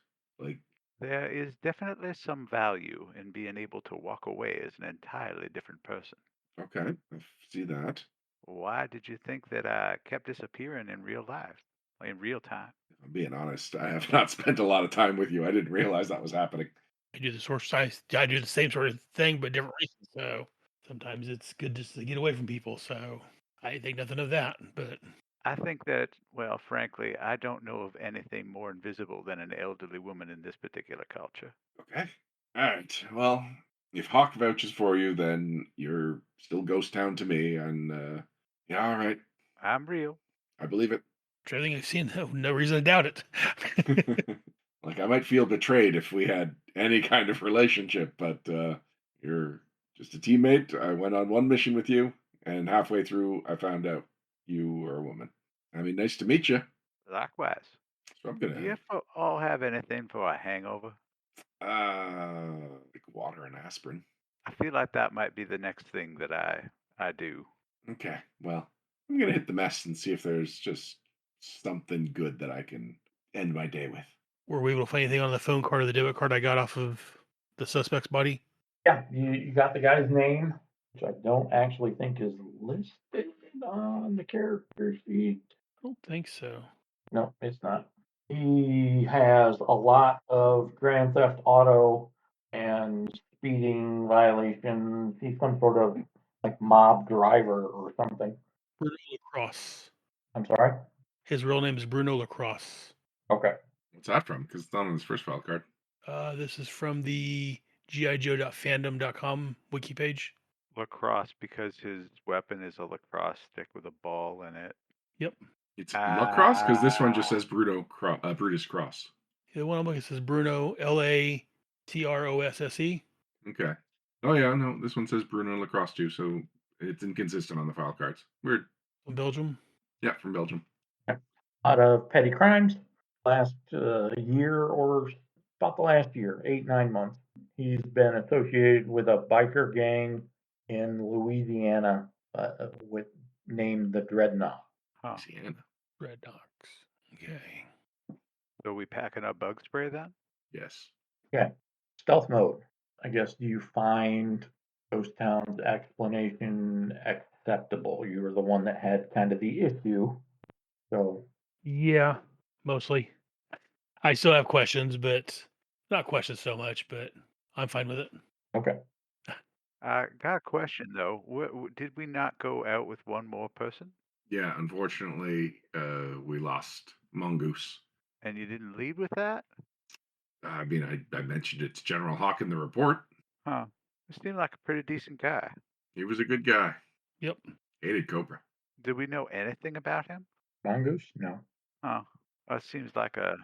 There is definitely some value in being able to walk away as an entirely different person. Okay, I see that. Why did you think that I kept disappearing in real life, in real time? I'm being honest. I have not spent a lot of time with you. I didn't realize that was happening. I do I do the same sort of thing, but different reasons. So sometimes it's good just to get away from people. So I think nothing of that. But I think that, well, frankly, I don't know of anything more invisible than an elderly woman in this particular culture. Okay. All right. Well, if Hawk vouches for you, then you're still Ghost Town to me. And yeah, all right. I'm real. I believe it. everything I've seen, no reason to doubt it. Like I might feel betrayed if we had any kind of relationship, but you're just a teammate. I went on one mission with you, and halfway through, I found out you were a woman. I mean, nice to meet you. Likewise. So I'm Do you gonna all have anything for a hangover? like water and aspirin. I feel like that might be the next thing that I do. Okay, well, I'm gonna hit the mess and see if there's just something good that I can end my day with. Were we able to find anything on the phone card or the debit card I got off of the suspect's body? Yeah, you got the guy's name, which I don't actually think is listed on the character sheet. I don't think so. No, it's not. He has a lot of Grand Theft Auto and speeding violations. He's some sort of like mob driver or something. Bruno Lacrosse. I'm sorry? His real name is Bruno Lacrosse. Okay. What's that from? Because it's not on his first file card. This is from the gijoe.fandom.com wiki page. Lacrosse because his weapon is a lacrosse stick with a ball in it. Yep. It's lacrosse because this one just says Brutus Cross. The one I'm looking at says Bruno Latrosse. Okay. Oh yeah, no, this one says Bruno Lacrosse too, so it's inconsistent on the file cards. Weird. From Belgium. Yeah, from Belgium. Out of petty crimes, last year or about the last year, 8-9 months, he's been associated with a biker gang in Louisiana with named the Dreadnought. Huh. Louisiana. Red Dogs. Okay. So we packing up bug spray then? Yes. Okay, stealth mode. I guess do you find Ghost Town's explanation acceptable? You were the one that had kind of the issue, so Yeah, mostly. I still have questions, but not questions so much, but I'm fine with it. okay. I got a question though. Did we not go out with one more person? Yeah, unfortunately, we lost Mongoose. And you didn't lead with that? I mean, I mentioned it to General Hawk in the report. Huh. He seemed like a pretty decent guy. He was a good guy. Yep. Hated Cobra. Did we know anything about him? Mongoose? No. Huh. That seems like a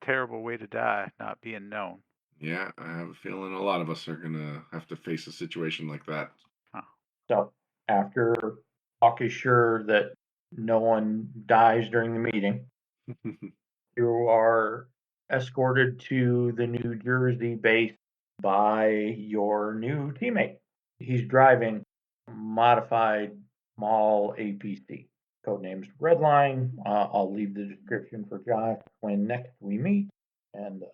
terrible way to die, not being known. Yeah, I have a feeling a lot of us are gonna have to face a situation like that. Huh. So after Hawk is sure that no one dies during the meeting, you are escorted to the New Jersey base by your new teammate. He's driving a modified small APC. Codename's Redline. I'll leave the description for Josh when next we meet. And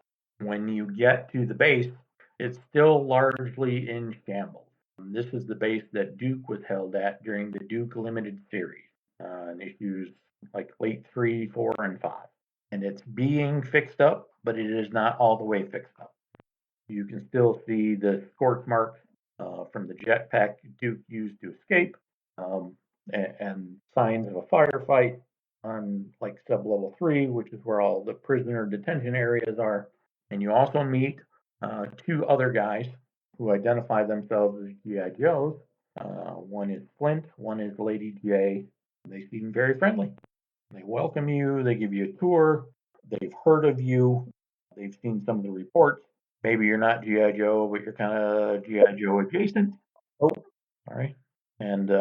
when you get to the base, it's still largely in shambles. This is the base that Duke was held at during the Duke Limited series in issues like late 3, 4, and 5. And it's being fixed up, but it is not all the way fixed up. You can still see the scorch marks from the jetpack Duke used to escape, and signs of a firefight on like sub-level 3, which is where all the prisoner detention areas are. And you also meet 2 other guys who identify themselves as G.I. Joes. One is Flint, one is Lady J. They seem very friendly. They welcome you, they give you a tour, they've heard of you, they've seen some of the reports. Maybe you're not G.I. Joe, but you're kind of G.I. Joe adjacent. Oh, all right. And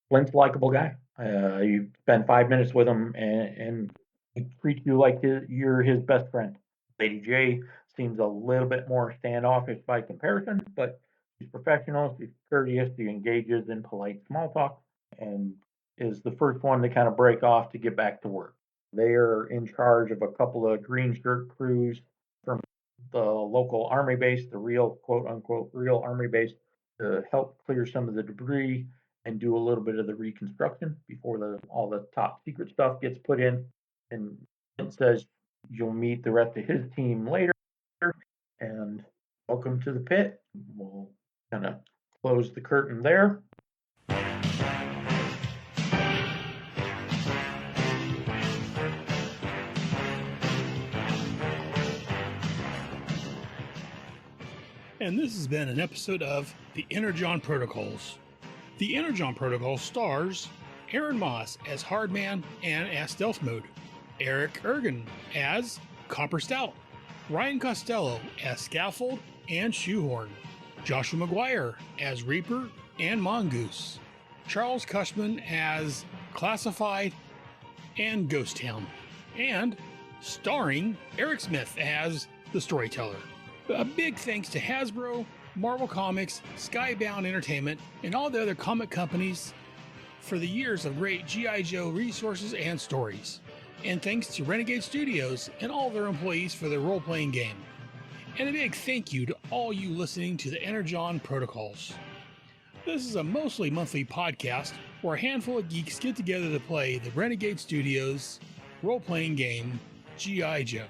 Flint's a likable guy. You spend 5 minutes with him, and he treats you like you're his best friend. Lady J seems a little bit more standoffish by comparison, but she's professional, she's courteous, she engages in polite small talk, and is the first one to kind of break off to get back to work. They are in charge of a couple of green shirt crews from the local army base, the real quote unquote real army base, to help clear some of the debris and do a little bit of the reconstruction before all the top secret stuff gets put in. And it says you'll meet the rest of his team later. And welcome to the pit. We'll kind of close the curtain there. And this has been an episode of the Energon Protocols. The Energon Protocol stars Aaron Moss as Hardman and as Stealth Mode, Eric Ergen as Copper Stout, Ryan Costello as Scaffold and Shoehorn, Joshua McGuire as Reaper and Mongoose, Charles Cushman as Classified and Ghost Town, and starring Eric Smith as the Storyteller. A big thanks to Hasbro, Marvel Comics, Skybound Entertainment, and all the other comic companies for the years of great G.I. Joe resources and stories. And thanks to Renegade Studios and all their employees for their role-playing game. And a big thank you to all you listening to the Energon Protocols. This is a mostly monthly podcast where a handful of geeks get together to play the Renegade Studios role-playing game, G.I. Joe.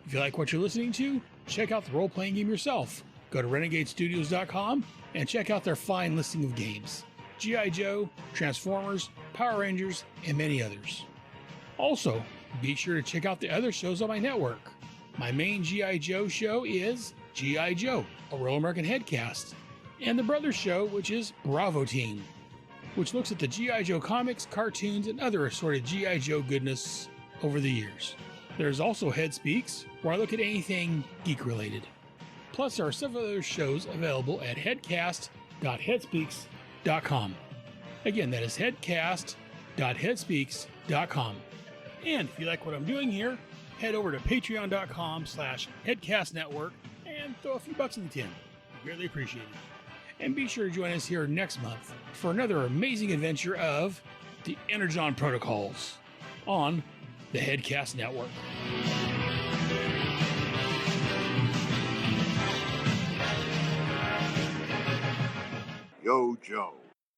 If you like what you're listening to, check out the role-playing game yourself. Go to renegadestudios.com and check out their fine listing of games. G.I. Joe, Transformers, Power Rangers, and many others. Also, be sure to check out the other shows on my network. My main G.I. Joe show is G.I. Joe, a Real American Headcast, and the brother show, which is Bravo Team, which looks at the G.I. Joe comics, cartoons, and other assorted G.I. Joe goodness over the years. There's also Head Speaks, where I look at anything geek-related. Plus, there are several other shows available at headcast.headspeaks.com. Again, that is headcast.headspeaks.com. And if you like what I'm doing here, head over to patreon.com/headcastnetwork and throw a few bucks in the tin. Greatly appreciate it. And be sure to join us here next month for another amazing adventure of the Energon Protocols on the Headcast Network. Yo, Joe.